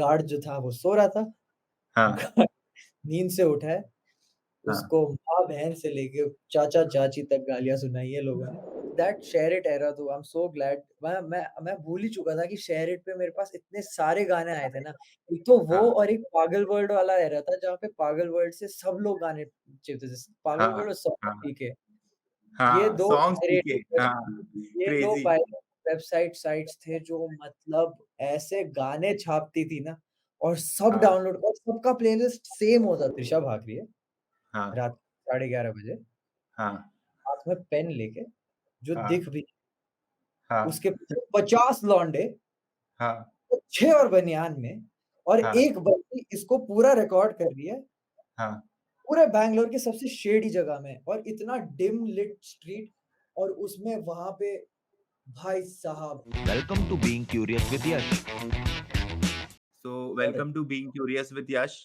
Guard जो था वो सो रहा था। हाँ, गार्ड नींद से उठा है, हाँ, उसको माँ-बहन से लेके चाचा-चाची तक गालियाँ सुनाई है लोगों ने। दैट शेयर इट एरा तो आई एम सो ग्लैड मैं भूल ही चुका था कि शेयर इट पे मेरे पास इतने सारे गाने आए थे ना। एक तो वो हाँ, और एक पागल वर्ल्ड वाला एरा था जहाँ पे पागल वर्ल्ड से सब लोग गाने चाहिए थे। पागल हाँ, वर्ल्ड और सॉन्ग हाँ, पीके ये हाँ, 2 सॉन्ग्स पीके, पायरेटेड हाँ, ये 2 क्रेज़ी, पायरेटेड साइट्स थे जो मतलब ऐसे गाने छापती थी ना और सब हाँ, डाउनलोड और सबका प्लेलिस्ट सेम होता। त्रिशा भाग रही है हाँ, रात 11:30 बजे हाँ, हाथ में पेन लेके जो हाँ, दिख भी हाँ, उसके पीछे 50 लौंडे हाँ, 6 और बनियान में और हाँ, एक बंदी इसको पूरा रिकॉर्ड कर रही है, हाँ। पूरे बैंगलोर के सबसे शेडी जगह में और इतना डिम लिट स्ट्रीट और उसमें वहाँ पे भाई साहब Welcome to Being Curious with Yash. So, और welcome to Being Curious with Yash.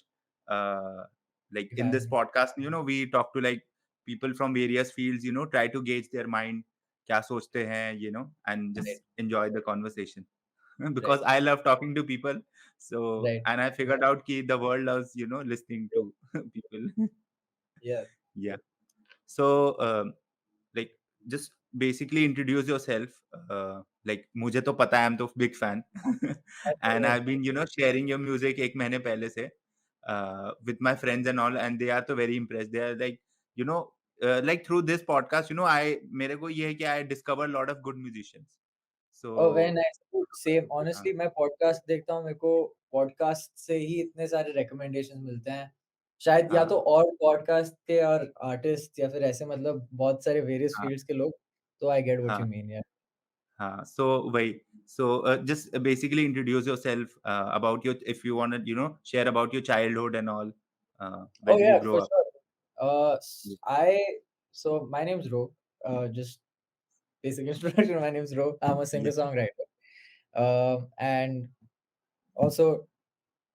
Uh, like in this गाने podcast, we talk to like people from various fields, try to gauge their mind, kya sochte hain, and right, just enjoy the conversation. Because right, I love talking to people. So, right, and I figured out ki the world loves, listening to people. या Yeah. So, like just basically introduce yourself. Like मुझे तो पता है, I'm तो big fan, and I've been sharing your music एक महीने पहले से with my friends and all, and they are तो very impressed. They are like you know like through this podcast, I मेरे को ये है कि I discover a lot of good musicians. Oh very So nice same हाँ, honestly मैं podcast देखता हूँ, मेरे को पॉडकास्ट से ही इतने सारे रिकमेंडेशंस मिलते हैं। शायद या तो हाँ, और पॉडकास्ट के और आर्टिस्ट या फिर ऐसे मतलब बहुत सारे वेरियस हाँ, फील्ड्स के लोग, तो आई गेट व्हाट हाँ, यू मीन या हाँ. So वही. So just basically introduce yourself about your, if you want to share about your childhood and all. Where oh did you yeah grow for up? Sure Yeah. I so my name is रो just basic introduction. My name is Roh. I'm a Yeah. singer-songwriter, and also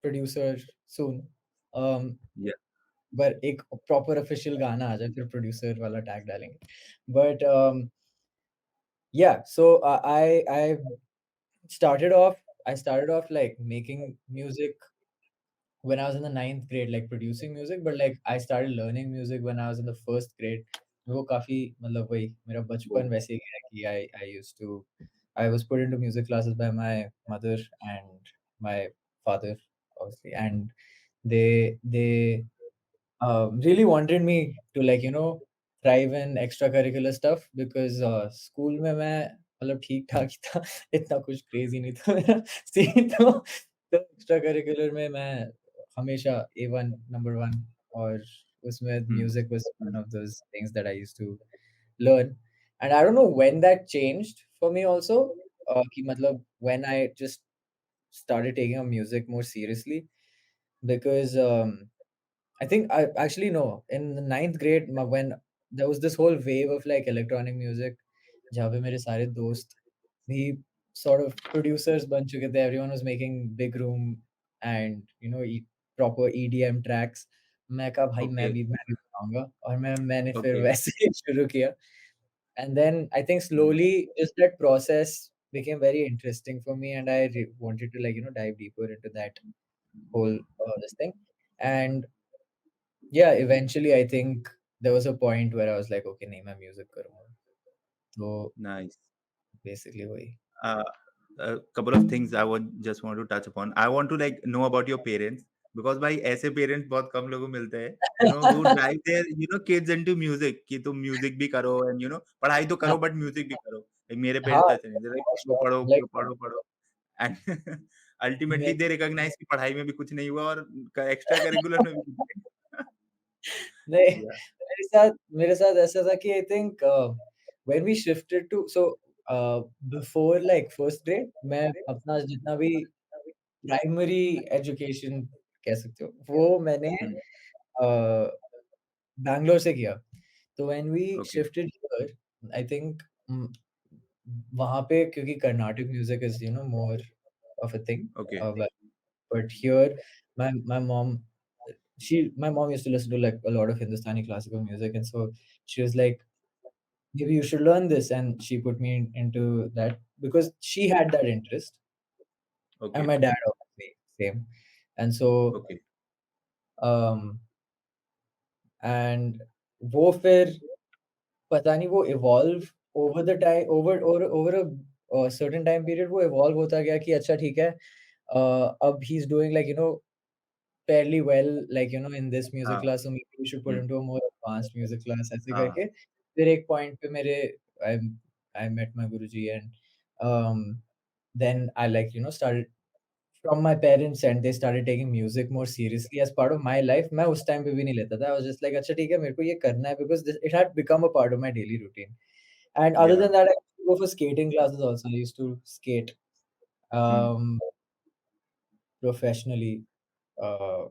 producer soon. Um, Yeah. but एक proper official गाना आ जाए फिर producer वाला tag डालेंगे। But yeah, so I started off like making music when I was in the ninth grade, like producing music, but like I started learning music when I was in the first grade. वो काफ़ी मतलब वही मेरा बचपन वैसे ही गया कि I was put into music classes by my mother and my father, obviously, and they really wanted me to like thrive in extracurricular stuff because school में मैं मतलब ठीक-ठाक ही था, इतना कुछ क्रेज़ी नहीं था मेरा सीन तो एक्स्ट्रा करिकुलर में मैं हमेशा A1 नंबर 1 और उसमें Hmm. Music was one of those things that I used to learn. And I don't know when that changed for me also, कि मतलब when I just started taking up music more seriously because I think I actually no. In the ninth grade, when there was this whole wave of like electronic music, जहाँ पे मेरे सारे दोस्त भी sort of producers बन चुके थे. Everyone was making big room and proper EDM tracks. मैं कहा भाई Okay. मैं भी बनाऊंगा और मैंने फिर Okay. वैसे ही शुरू किया. And then I think Hmm. slowly just that process became very interesting for me, and I wanted to like dive deeper into that whole this thing. And yeah, eventually I think there was a point where I was like, okay, नहीं मैं music करूँगा। तो Nice. Basically वही। Uh, a couple of things I would just want to touch upon. I want to like know about your parents because भाई ऐसे parents बहुत कम लोगों को मिलते हैं, who drive their kids into music कि तुम म्यूजिक भी करो and पढ़ाई तो हाँ, करो but म्यूजिक भी करो. Like, मेरे हाँ, पेरेंट्स ऐसे नहीं थे, like फॉर पढ़ो श्योर पढ़ो लाइक पढ़ो पढ़ो and ultimately मैं they recognize कि पढ़ाई में भी कुछ नहीं हुआ और एक्स्ट्रा करिकुलर में भी कुछ नहीं. नहीं Yeah. मेरे साथ ऐसा था कि I think when we shifted to before like first grade मैं अपना जितना भी प्राइमरी एजुकेशन कह सकते हो, वो मैंने Hmm. अ, बैंगलोर से किया। तो when we Okay. Shifted here I think वहाँ पे क्योंकि Carnatic music is more of a thing Okay. but here my mom my mom used to listen to like a lot of Hindustani classical music, and so she was like, maybe you should learn this, and she put me into that because she had that interest, and Okay. my dad obviously. same. And so Okay. um and वो फिर पता नहीं वो evolve over the time over a certain time period वो evolve होता गया कि अच्छा ठीक है अब he's doing like fairly well like in this music हाँ. class, so maybe we should put Hmm. him to a more advanced music class ऐसे हाँ. करके फिर एक point पे मेरे I I met my guruji and um then I like started from my parents and they started taking music more seriously as part of my life. मैं उस time पे भी नहीं लेता था. I was just like अच्छा ठीक है मेरे को ये करना है because it had become a part of my daily routine. And other Yeah. than that, I used to go for skating classes also. I used to skate Hmm. um, professionally. Uh,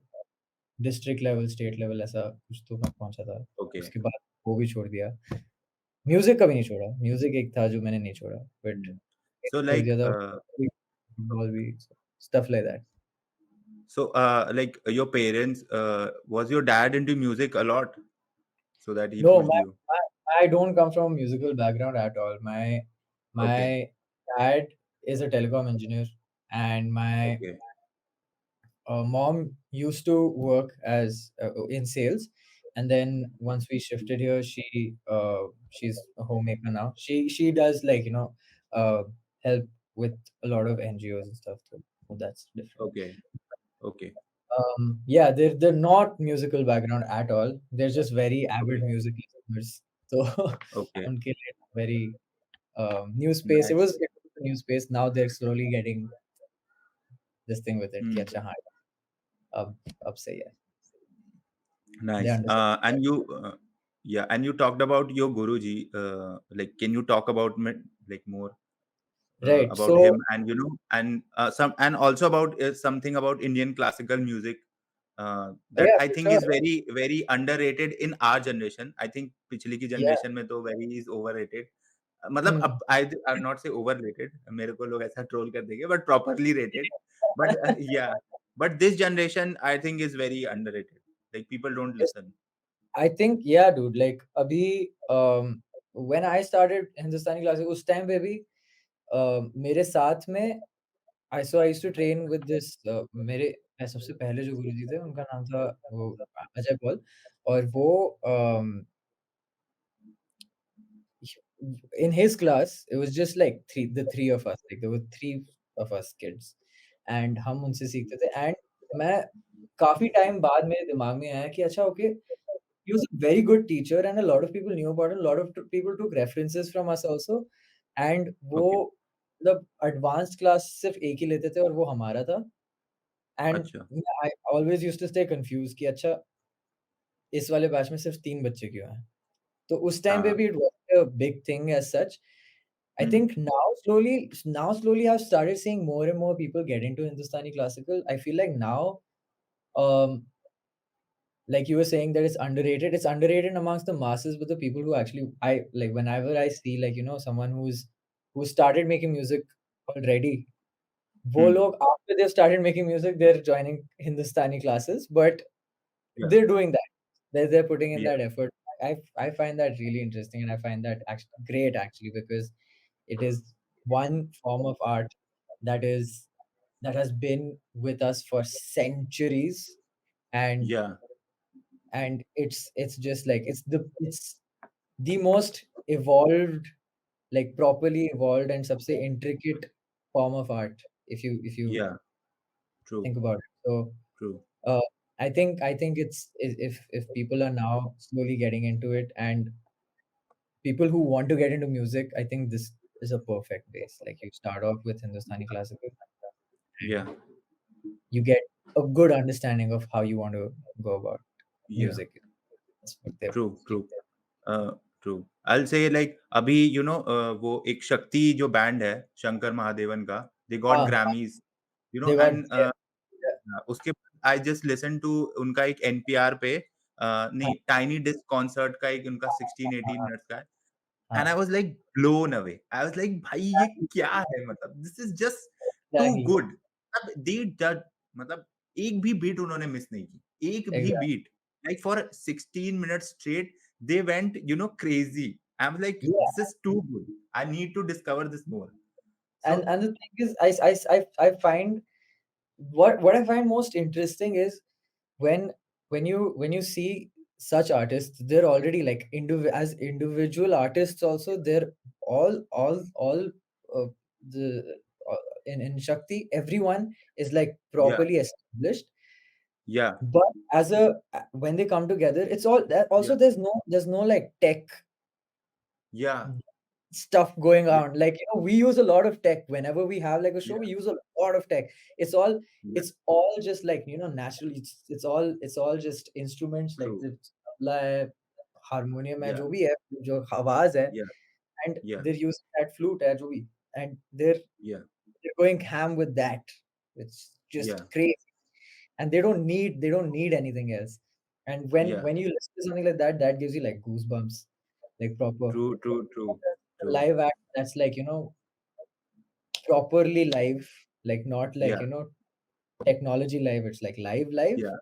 district level, state level ऐसा कुछ तो मैं पहुँचा था। Okay. उसके बाद वो भी छोड़ दिया। म्यूज़िक कभी नहीं छोड़ा। म्यूज़िक एक था जो मैंने नहीं छोड़ा, बट Hmm. So छोड़ like दिया था फुटबॉल भी, stuff like that. like your parents, was your dad into music a lot so that he no, pushed my you? my I don't come from a musical background at all. Okay. My dad is a telecom engineer and my Okay. mom used to work as in sales, and then once we shifted here, she's a homemaker now. She does like uh, help with a lot of NGOs and stuff too. So that's different. Okay. Okay. Yeah, they're not musical background at all. They're just very avid Okay. music listeners. So Okay. उनके लिए very new space. Nice. It was a new space. Now they're slowly getting this thing with it. कि Hmm. अच्छा हाँ अब सही है. They Nice. understand. And you, yeah, and you talked about your Guruji. Like, can you talk about like more Right. about So him, and and some, and also about something about Indian classical music that yeah, I for think sure. is very very underrated in our generation. I think पिछली की Yeah. generation में तो very is overrated. मतलब Hmm. अब I not say overrated. मेरे को लोग ऐसा troll कर देंगे, but properly rated. But yeah, but this generation I think is very underrated. Like people don't Yes, listen. I think yeah, dude. Like अभी when I started Hindustani classes, उस time पे भी मेरे साथ में I used to train with this मेरे सबसे पहले जो गुरुजी थे उनका नाम था वो अजय पॉल और वो in his class, it was just like the three of us. Like there were three of us kids, and हम उनसे सीखते थे. And मैं काफी टाइम बाद मेरे दिमाग में आया कि अच्छा okay, he was a very good teacher, and a lot of people knew about it. A lot of people took references from us also, and वो Okay. मतलब advanced class सिर्फ एक ही लेते थे और वो हमारा था. And अच्छा. I always used to stay confused कि अच्छा इस वाले बैच में सिर्फ 3 बच्चे क्यों हैं? तो उस टाइम पे हाँ. भी it wasn't a big thing as such. I Hmm. think now slowly I've started seeing more and more people get into Hindustani classical. I feel like now, um, like you were saying that it's underrated. It's underrated amongst the masses, but the people who actually I like whenever I see like someone who started making music already, वो Hmm. लोग after they've started making music, they're joining Hindustani classes, but Yeah. they're doing that. They're putting in Yeah. that effort. I find that really interesting, and I find that actually great actually because it is one form of art that is that has been with us for centuries, and Yeah. it's just like it's the most evolved, like properly evolved and सबसे intricate form of art if you Yeah. True. think about it. So True. uh, I think if people are now slowly getting into it and people who want to get into music, I think this is a perfect base. Like you start off with Hindustani classical and Yeah. you get a good understanding of how you want to go about Yeah. music. That's what they're True. True. True I से like अभी वो एक शक्ति जो band है शंकर महादेवन का they got हाँ, Grammys they got and yeah, yeah, उसके आई जस्ट लिसन टू उनका एक एनपीआर पे हाँ, नहीं टाइनी डिस्क कॉन्सर्ट का एक उनका 16-18 हाँ, मिनट्स का है एंड आई हाँ, was like blown away I was like भाई ये क्या है मतलब this is just to exactly, good अब दे जज मतलब एक भी बीट उन्होंने मिस नहीं की एक भी exactly. Beat like for 16 minutes straight they went crazy. I'm like Yeah, this is too good. I need to discover this more. So and the thing is, I find what I find most interesting is when when you see such artists, they're already like as individual artists also, they're all uh, the in Shakti, everyone is like Yeah, properly established. yeah, But as a when they come together, it's all that yeah, also, there's no like tech yeah, stuff going yeah, on. Like, we use a lot of tech whenever we have like a show. yeah, We use a lot of tech. It's all yeah. it's all just like, naturally, it's all just instruments, like True. the tabla hai, harmonium hai, Yeah, jo bhi hai, jo आवाज hai, yeah, and yeah, they're using that flute hai, jo bhi, and yeah, they're going ham with that. It's just yeah, crazy, and they don't need anything else. And when yeah. when you listen to something like that, that gives you like goosebumps, like proper True, true, true, true. live act. That's like, properly live, like not like, Yeah, technology live. It's like live. yeah,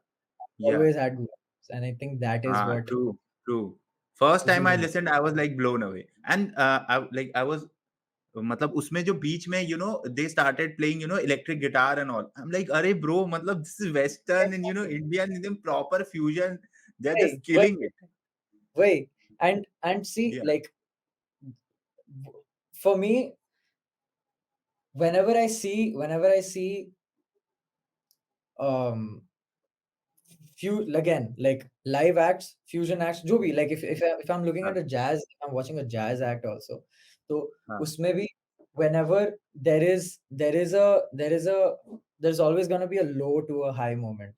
yeah. Always had goosebumps, and I think that is Ah, what true, true. First time pushes I them. listened, I was like blown away. And I was मतलब उसमें जो बीच में they started playing electric guitar and all. I'm like, अरे bro, मतलब this is Western and Indian in proper fusion. They're just Wait, wait, killing it. wait, and see, Yeah, like, for me, whenever I see um few again, like live acts, fusion acts, jo bhi, like if I'm looking हाँ, at a jazz, if I'm watching a jazz act also, so हाँ, usme bhi, whenever there is a there's always going to be a low to a high moment.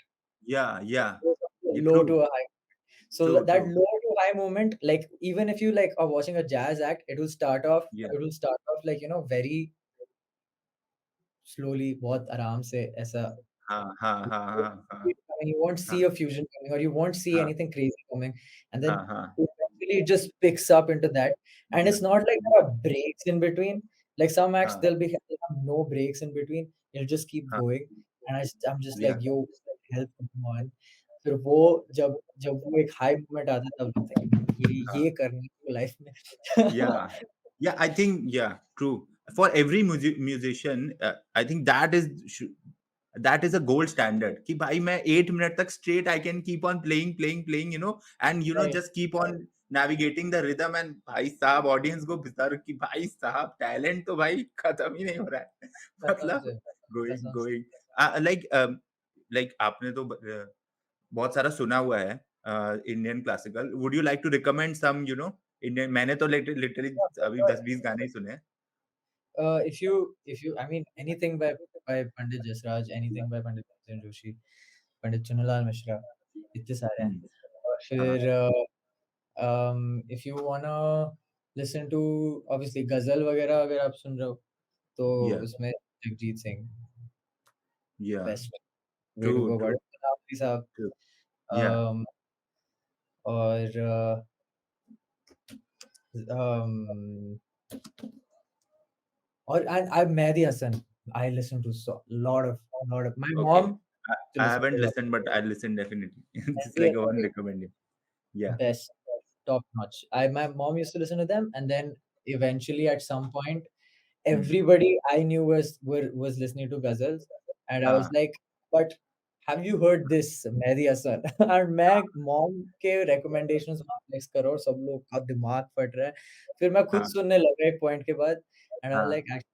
yeah, yeah, yeah, Low to true, a high. So true, that true. low to high moment, like even if you like are watching a jazz act, Yeah, it will start off like, very slowly, बहुत आराम से ऐसा. हाँ, हाँ, You हाँ, won't हाँ, see हाँ, it coming, you won't see हाँ, a fusion coming, or you won't see हाँ, anything crazy coming, and then हाँ, हाँ, eventually it just picks up into that. And yeah, it's not like there are breaks in between. Like some acts, हाँ, they'll have no breaks in between. It'll just keep हाँ, going, and I'm just yeah, like, yo, help, come on. फिर वो जब जब वो एक high moment आता है, तब लगता है कि हाँ. ये करना है लाइफ में. Yeah, yeah, I think, yeah, true. For every musician, I think that is a gold standard कि भाई मैं 8 minute तक straight I can keep on playing, and Right. just keep on navigating the rhythm, and भाई साहब audience को बितर कि भाई साहब talent तो भाई खत्म ही नहीं हो रहा है. कसम मतलब से, going कसम से. going like आपने तो बहुत सारा सुना हुआ है Indian classical. Would you like to recommend some Indian? मैंने तो लिटरली अभी 10-20 गाने ही सुने हैं. If you, I mean, anything by Pandit Jasraj, anything by Pandit Bhimsen Joshi, Pandit Chunalal Mishra, इतने सारे हैं. हम्म, और हाँ, फिर if you wanna listen to obviously गजल वगैरह अगर आप सुन रहे हो, तो या उसमें जगजीत सिंह या best way true to go true about it. साहब. ट्रू या um, और um, और I Mehdi Hasan. I listen to lot of my okay. mom to I listen haven't to a lot. listened, but I listen definitely. It's Mehdi like a Hasan one is recommended. Yeah. best, top notch. My mom used to listen to them, and then eventually at some point, Hmm. everybody I knew was listening to ghazals, and I was हाँ, like, "But have you heard this Mehdi Hasan?" And मैं mom के recommendations वहाँ flex करो, सब लोग का दिमाग फट रहा है. फिर मैं खुद हाँ, सुनने लगा एक point के बाद, and I was हाँ, like, "Actually,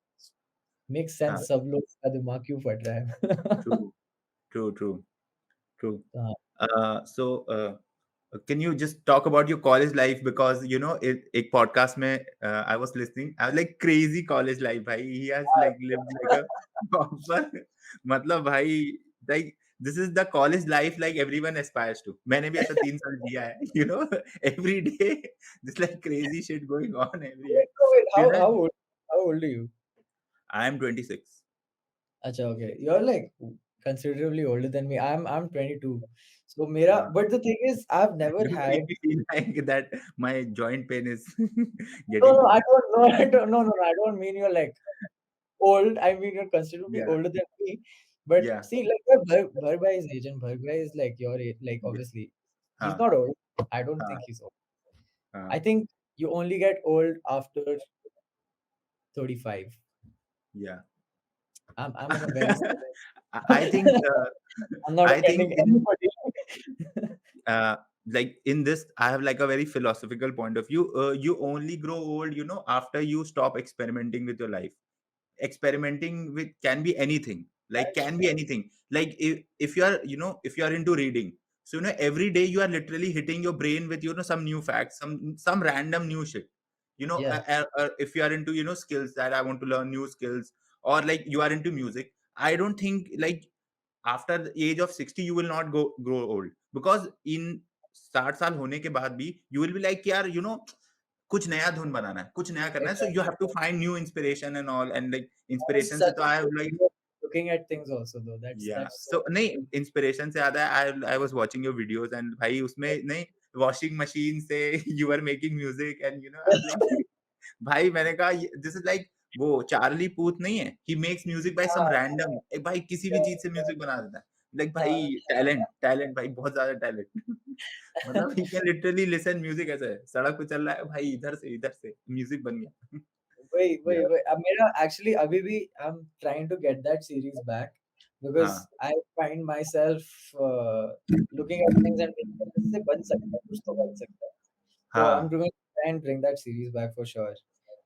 makes sense, हाँ. सब लोग का दिमाग क्यों फट रहा है?" True, true, true, true. हाँ. So, can you just talk about your college life? Because एक podcast में I was listening. I was like, crazy college life, भाई. He has like lived like a proper. मतलब भाई, like this is the college life like everyone aspires to. मैंने भी ऐसा 3 साल जिया है. Every day, just like crazy shit going on everywhere. Wait, So, how old are you? I am 26. Acha, okay. You're like considerably older than me. I'm 22. So mera, Uh, but the thing is, I've never you had. make me feel like that my joint pain is No, getting no, too I much. don't know. I don't. No, no, no. I don't mean you're like old. I mean you're considerably Yeah, older than me. But yeah, see, like Bharg is age, and Bharg is like your age. Like yeah. obviously, he's Huh, not old. I don't huh, think he's old. huh. I think you only get old after 35. Yeah. I'm in a very I think I'm not I think offending in anybody. uh, like in this, I have like a very philosophical point of view. You only grow old, after you stop experimenting with your life. Experimenting with can be anything, like That's can be anything, like if you are, if you are into reading, so every day you are literally hitting your brain with some new facts, some random new shit, yeah, if you are into skills, that I want to learn new skills, or like you are into music. I don't think like after the age of 60 you will not grow old, because in 60 साल होने के बाद भी you will be like यार कुछ नया धुन बनाना है, कुछ नया करना है, so you exactly. have to find new inspiration and all, and like That's inspiration से such तो a I have good like way of looking at things also though. yeah, That's so so नहीं inspiration से याद है, I was watching your videos and भाई उसमें नहीं washing machine से you were making music and I was like भाई मैंने कहा दिस इज लाइक वो चार्ली पूथ नहीं है, ही मेक्स म्यूजिक बाय सम हाँ, रैंडम, भाई किसी भी yeah, चीज से म्यूजिक बना देता है, लाइक भाई हाँ, टैलेंट टैलेंट भाई बहुत ज्यादा टैलेंट मतलब he can literally listen music, ऐसा है सड़क पे चल रहा है भाई इधर से म्यूजिक बन गया वही या वही अब मेरा एक्चुअली अभी भी I am trying to get that series back because हाँ I find myself looking at things and इससे बन सकता है, कुछ तो बन सकता है. So I'm हाँ going to try and bring that series back for sure.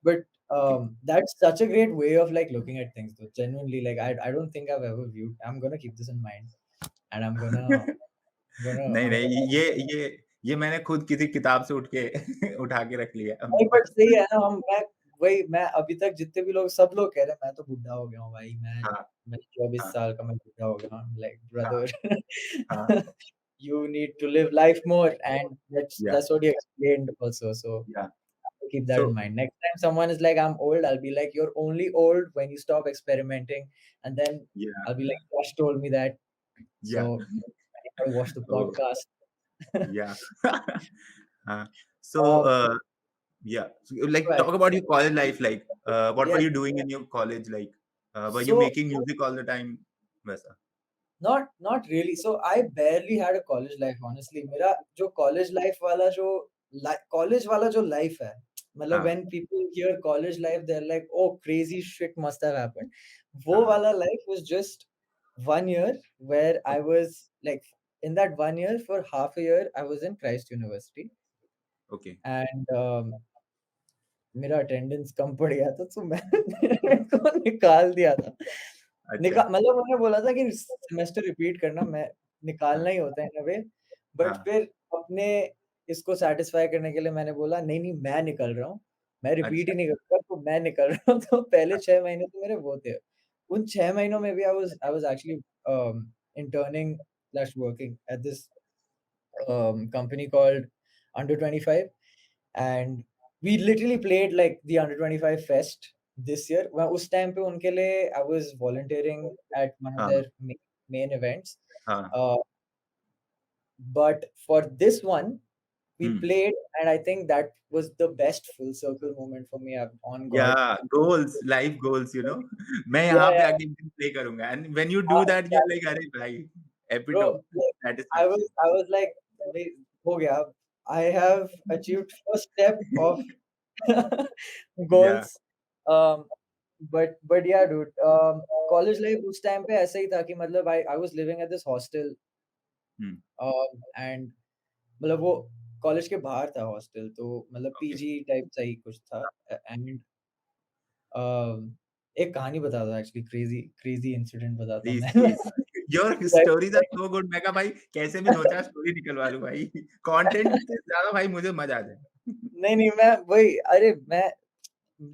But okay that's such a great way of like looking at things though. Genuinely, like I don't think I've ever viewed. I'm gonna keep this in mind, and नहीं I'm नहीं gonna. ये मैंने खुद किसी किताब से उठ के उठा के रख लिया नहीं बट सही है ना मैं अभी तक जितने भी लोग सब लोग कह रहे हैं मैं तो बुड्ढा हो गया हूँ भाई हाँ मैं 24 हाँ साल का मैं बुड्ढा हो गया हूँ लाइक हाँ हाँ brother you need to live life more and या that's what you explained also so या to keep that so in mind. Next time someone is like, I'm old, I'll be like, you're only old when you stop experimenting. And then या I'll be like, Yash told me that. या So I watch the podcast. Yeah. So, um, yeah. So, like, but talk about your college life. Like, what were yeah, you doing in your college? Like, were you so making music all the time? वैसा. not really. So I barely had a college life, honestly. मेरा जो college life वाला जो college वाला जो life है, मतलब हाँ, when people hear college life, they're like, oh, crazy shit must have happened. वो हाँ. वाला life was just 1 year where I Okay. was like, in that 1 year, for half a year, I was in Christ University, Okay. and मेरा attendance कम पड़ गया था, तो मैंने को निकाल दिया था. अच्छा. मतलब उन्होंने बोला था कि सेमेस्टर रिपीट करना, मैं हाँ, निकालना ही होता है इन अ वे, बट हाँ. फिर अपने इसको सैटिस्फाई करने के लिए मैंने बोला नहीं, नहीं मैं निकल रहा हूँ, मैं रिपीट ही अच्छा. नहीं करूँगा तो मैं निकल रहा हूँ तो पहले हाँ, 6 महीने तो मेरे वो थे. उन 6 महीनों में भी I was actually interning slash working at this company called Under 25 and we literally played like the Under 25 fest this year. मैं उस टाइम पे उनके लिए I was volunteering at one of हाँ, their main events. हाँ. Uh, but for this one, we Hmm. played and I think that was the best full circle moment for me on God. Yeah, goals, life goals, मैं Yeah, यहाँ पे yeah. आके एक दिन play करूँगा and when you do that you're like अरे भाई epitome Bro, like, satisfaction. I was like, "नहीं, हो गया. I have achieved first step of Yeah. goals." Um, but yeah, dude. College life उस टाइम पे ऐसा ही था कि मतलब I was living at this hostel. Hmm. And मतलब वो कॉलेज के बाहर था हॉस्टल तो मतलब Okay. पीजी टाइप सा ही कुछ था एंड एक कहानी बताता हूँ एक्चुअली क्रेजी क्रेजी इंसिडेंट बताता हूँ प्लीज मैं please your stories are so good मैं कहा भाई कैसे भी दो चार स्टोरी निकलवा लूं भाई कंटेंट से ज्यादा भाई मुझे मजा आ जाए नहीं, नहीं मैं वही अरे मैं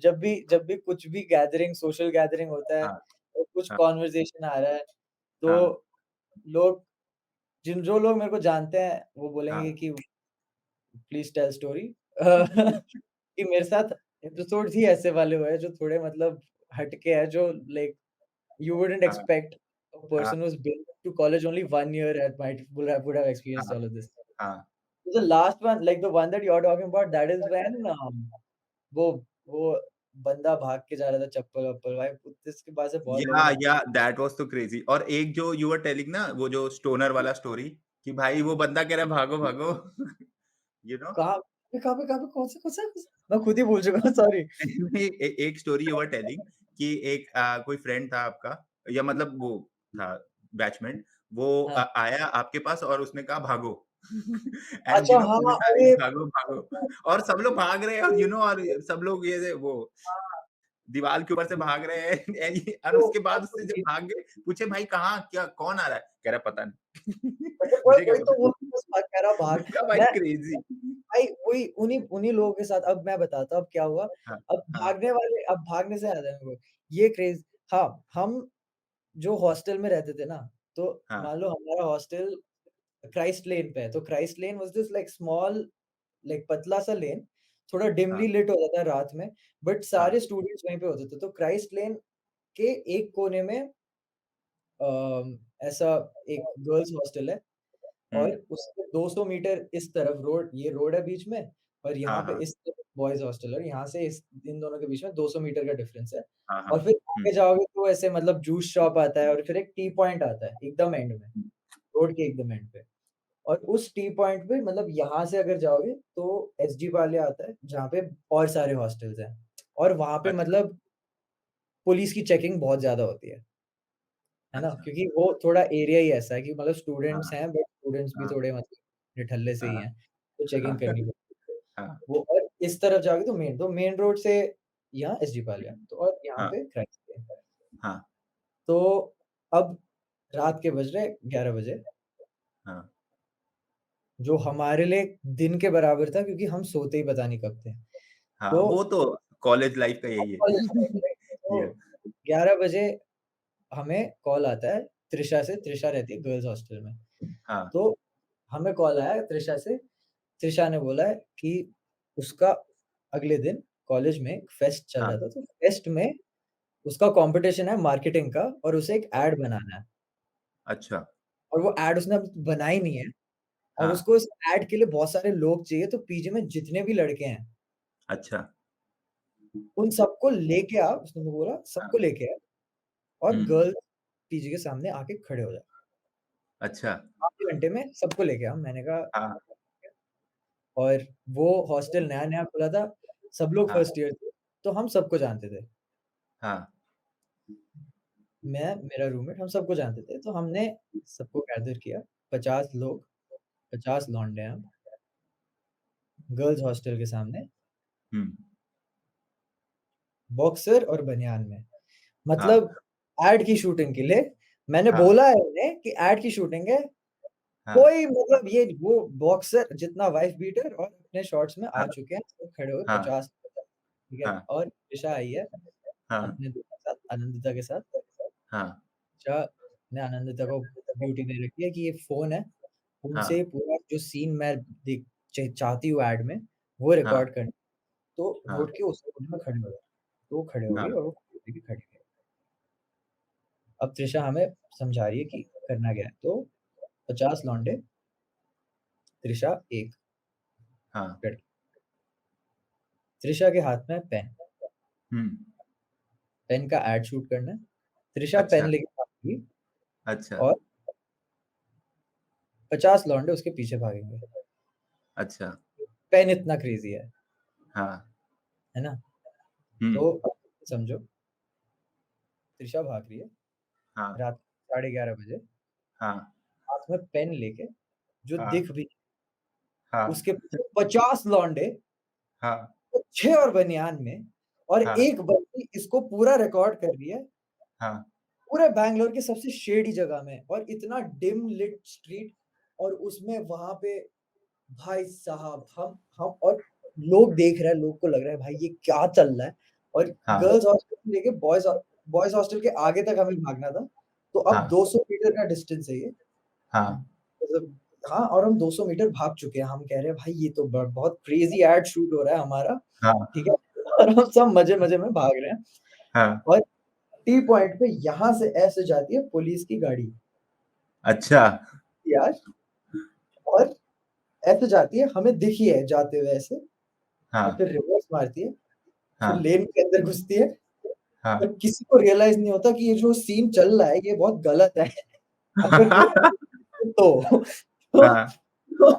जब भी कुछ भी गैदरिंग सोशल गैदरिंग होता है हाँ और कुछ हाँ कन्वर्सेशन आ रहा है, हाँ तो लोग जो लोग मेरे को जानते हैं, वो बोलेंगे हाँ कि प्लीज़ टेल स्टोरी कि मेरे साथ एपिसोड्स ही ऐसे वाले हुए हैं जो थोड़े मतलब हटके हैं जो लाइक you wouldn't हाँ expect a हाँ person who's been to college only 1 year and would have experienced हाँ all of this. हाँ So the last one, like the one that you're talking about, that is when वो वो बंदा भाग के जा रहा था चप्पल-वप्पल भाई उसके बाद से बहुत लोगों ने या दैट वाज तो क्रेजी और एक जो यू वर टेलिंग ना वो जो स्टोनर वाला स्टोरी कि भाई वो बंदा कह रहा है भागो भागो यू नो कहाँ पे कौन-सा? मैं खुद ही भूल चुका हूँ सॉरी. नहीं एक स्टोरी यू वर टेलिंग कि एक कोई फ्रेंड था आपका या मतलब वो था बैचमेट, वो हाँ। आया आपके पास और उसने कहा भागो। एंड अच्छा, हाँ, पुलिस आ रही अरे! भागो, भागो, और सब लोग भाग रहे हैं और और सब लोग ये वो हाँ, दीवार के ऊपर से भाग रहे हैं। और तो उसके बाद अब उससे जब ये भाग गए, पूछे भाई कहाँ क्या कौन आ रहा है? कह रहा पता नहीं। मतलब वही मुझे क्या वही तो पता? वो बस कह रहा भाग। मैंने कहा भाई मैं क्रेज़ी। भाई वही उन्हीं उन्हीं लोगों के साथ अब मैं बताता हूँ अब क्या हुआ। हाँ, हाँ, अब भागने से याद है मेरे को, ये क्रेज़ हाँ, हम जो हॉस्टल में रहते थे ना, तो हाँ, मान लो हमारा हॉस्टल क्राइस्ट लेन पे है, तो Christ lane was this like small like पतला सा लेन, थोड़ा हाँ, डिमली लिट होता था रात में, बट हाँ, सारे स्टूडेंट्स वहीं पे होते थे। तो क्राइस्ट लेन के एक कोने में ऐसा एक गर्ल्स हॉस्टल है हुँ, और उसके 200 मीटर इस तरफ रोड ये रोड है बीच में और यहाँ हाँ, पे हाँ, इस तरफ बॉयज़ हॉस्टल है और यहाँ से इस इन दोनों के बीच में 200 मीटर का डिफरेंस है। हाँ, हाँ, और फिर हुँ, आगे जाओगे तो ऐसे मतलब जूस शॉप आता है और फिर एक टी पॉइंट आता है एकदम एंड में, हुँ, रोड के एकदम एंड पे। और उस टी पॉइंट पे मतलब यहाँ से अगर जाओगे तो एसजी वाले आता है जहाँ पे और सारे हॉस्टल्स हैं। और वहाँ पे अच्छा, मतलब पुलिस की चेकिंग बहुत ज़्यादा होती है ना? अच्छा, क्योंकि वो थोड़ा एरिया ही ऐसा है कि मतलब हाँ, स्टूडेंट्स हैं बट स्टूडेंट्स भी हाँ, थोड़े मतलब निठल्ले से ही हाँ, हैं, तो हाँ, चेकिंग करनी पड़ती है। हाँ, वो और इस तरफ जाओगे तो मेन रोड से यहाँ एसजी पाल्या तो और यहाँ हाँ, पे क्राइस्ट है। हाँ, तो अब रात के बज रहे 11 बजे, हाँ, जो हमारे लिए दिन के बराबर था क्योंकि हम सोते ही पता नहीं कब थे। हाँ, तो वो तो कॉलेज लाइफ़ का यही है। कॉलेज टाइम राइट तो यस, 11 बजे हमें कॉल आता है त्रिशा से, त्रिशा रहती है गर्ल्स हॉस्टल में। हाँ, तो हमें कॉल आया त्रिशा से, त्रिशा ने बोला है कि उसका अगले दिन कॉलेज में एक फेस्ट चल हाँ, रहा था, तो फेस्ट में उसका कॉम्पिटिशन है मार्केटिंग का और उसे एक एड बनाना है अच्छा, और वो एड उसने अभी बनाई नहीं है और हाँ, उसको इस एड के लिए बहुत सारे लोग चाहिए, तो पीजी में जितने भी लड़के हैं, अच्छा, उन सबको लेके आ उसने बोला हाँ, सबको लेके आ और हुँ, गर्ल्स पीजी के सामने आके खड़े हो जाओ। अच्छा, आधे घंटे में सबको लेके आओ। मैंने कहा हाँ, और वो हॉस्टल नया-नया खुला था, सब लोग हाँ, फर्स्ट ईयर थे, तो हम सबको जानते थे। हाँ, मैं, मेरा रूममेट हम सबको जानते थे, तो हमने सबको गैदर किया, 50 लोग, 50 लौंडे हैं हम, गर्ल्स हॉस्टल के सामने, हुँ, बॉक्सर और बनियान में। हाँ, मतलब एड की शूटिंग के लिए मैंने हाँ, बोला है उन्हें कि एड की शूटिंग है, हाँ, कोई मतलब ये वो बॉक्सर जितना वाइफ बीटर और अपने शॉर्ट्स में आ हाँ, चुके हैं, सब खड़े हुए हाँ, 50 ठीक है? हाँ, और ईशा आई है हाँ, अपने दोस्त के साथ, आनंदिता के साथ। हाँ, ईशा ने आनंदिता को ड्यूटी दे रखी है कि ये फ़ोन है, हाँ, उनसे पूरा जो सीन मैं देख चाहती हूँ ऐड में, वो हाँ, रिकॉर्ड करना। तो हाँ, रोड के उस कोने में खड़े हो गए। तो वो खड़े हो गई हाँ, और वो लेके खड़ी है। अब त्रिशा हमें समझा रही है कि करना क्या है। तो 50 लौंडे, त्रिशा एक हाँ, लड़की। त्रिशा के हाथ में पेन, हुँ, पेन का एड शूट करना है। त्रिशा पेन अच्छा, लेके भागेगी अच्छा, और 50 लौंडे उसके पीछे भागेंगे। अच्छा, पेन इतना क्रेज़ी हाँ, है ना? हुँ, तो अब समझो त्रिशा भाग रही है हाँ, रात 11:30 बजे हाँ, हाथ में पेन लेके जो हाँ, दिख भी हाँ, उसके पीछे 50 लौंडे हाँ, अच्छे और बनियान में और हाँ, एक बंदी इसको पूरा रिकॉर्ड कर रही है, हाँ, पूरे बैंगलोर की सबसे शेडी जगह में और इतना डिम लिट स्ट्रीट और उसमें वहाँ पे भाई साहब हम और लोग देख रहे हैं, लोग को लग रहा है भाई ये क्या चल रहा है और हाँ, गर्ल्स हॉस्टल से लेके बॉयज़ हॉस्टल के आगे तक हमें भागना था। तो अब हाँ, 200 मीटर का डिस्टेंस है ये। हाँ, मतलब हाँ, और हम 200 मीटर भाग चुके हैं। हम कह रहे हैं भाई ये तो बहुत क्रेज़ी एड शूट हो रहा है हमारा, हाँ, ठीक है? और हम सब मज़े-मज़े में भाग रहे हैं हाँ, और टी पॉइंट पे यहाँ से ऐसे जाती है पुलिस की गाड़ी अच्छा, यार और ऐसे जाती है, हमें दिखी है जाते हुए ऐसे और हाँ, फिर रिवर्स मारती है, फिर हाँ, लेन के अंदर घुसती है हाँ, और किसी को रियलाइज़ नहीं होता कि ये जो सीन चल रहा है ये बहुत गलत है। अगर कोई तो तो हाँ, तो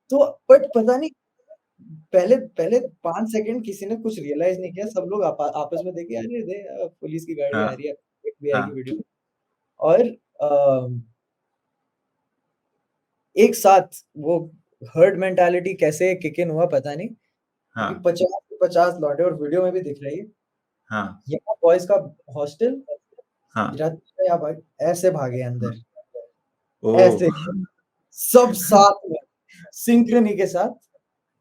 तो बट पता नहीं पहले पहले 5 सेकंड किसी ने कुछ रियलाइज़ नहीं किया, सब लोग आपस में देखे अरे पुलिस की गाड़ी हाँ, आ रही है, एफबीआई की हाँ, वीडियो और एक साथ वो हर्ड मेंटालिटी कैसे किक इन हुआ पता नहीं, क्योंकि हाँ 50 लौटे और वीडियो में भी दिख रही है। हाँ यहाँ बॉयज का हॉस्टल, हाँ। यहाँ भाई ऐसे भागे अंदर, ओ। ऐसे सब साथ में सिंक्रोनी के साथ।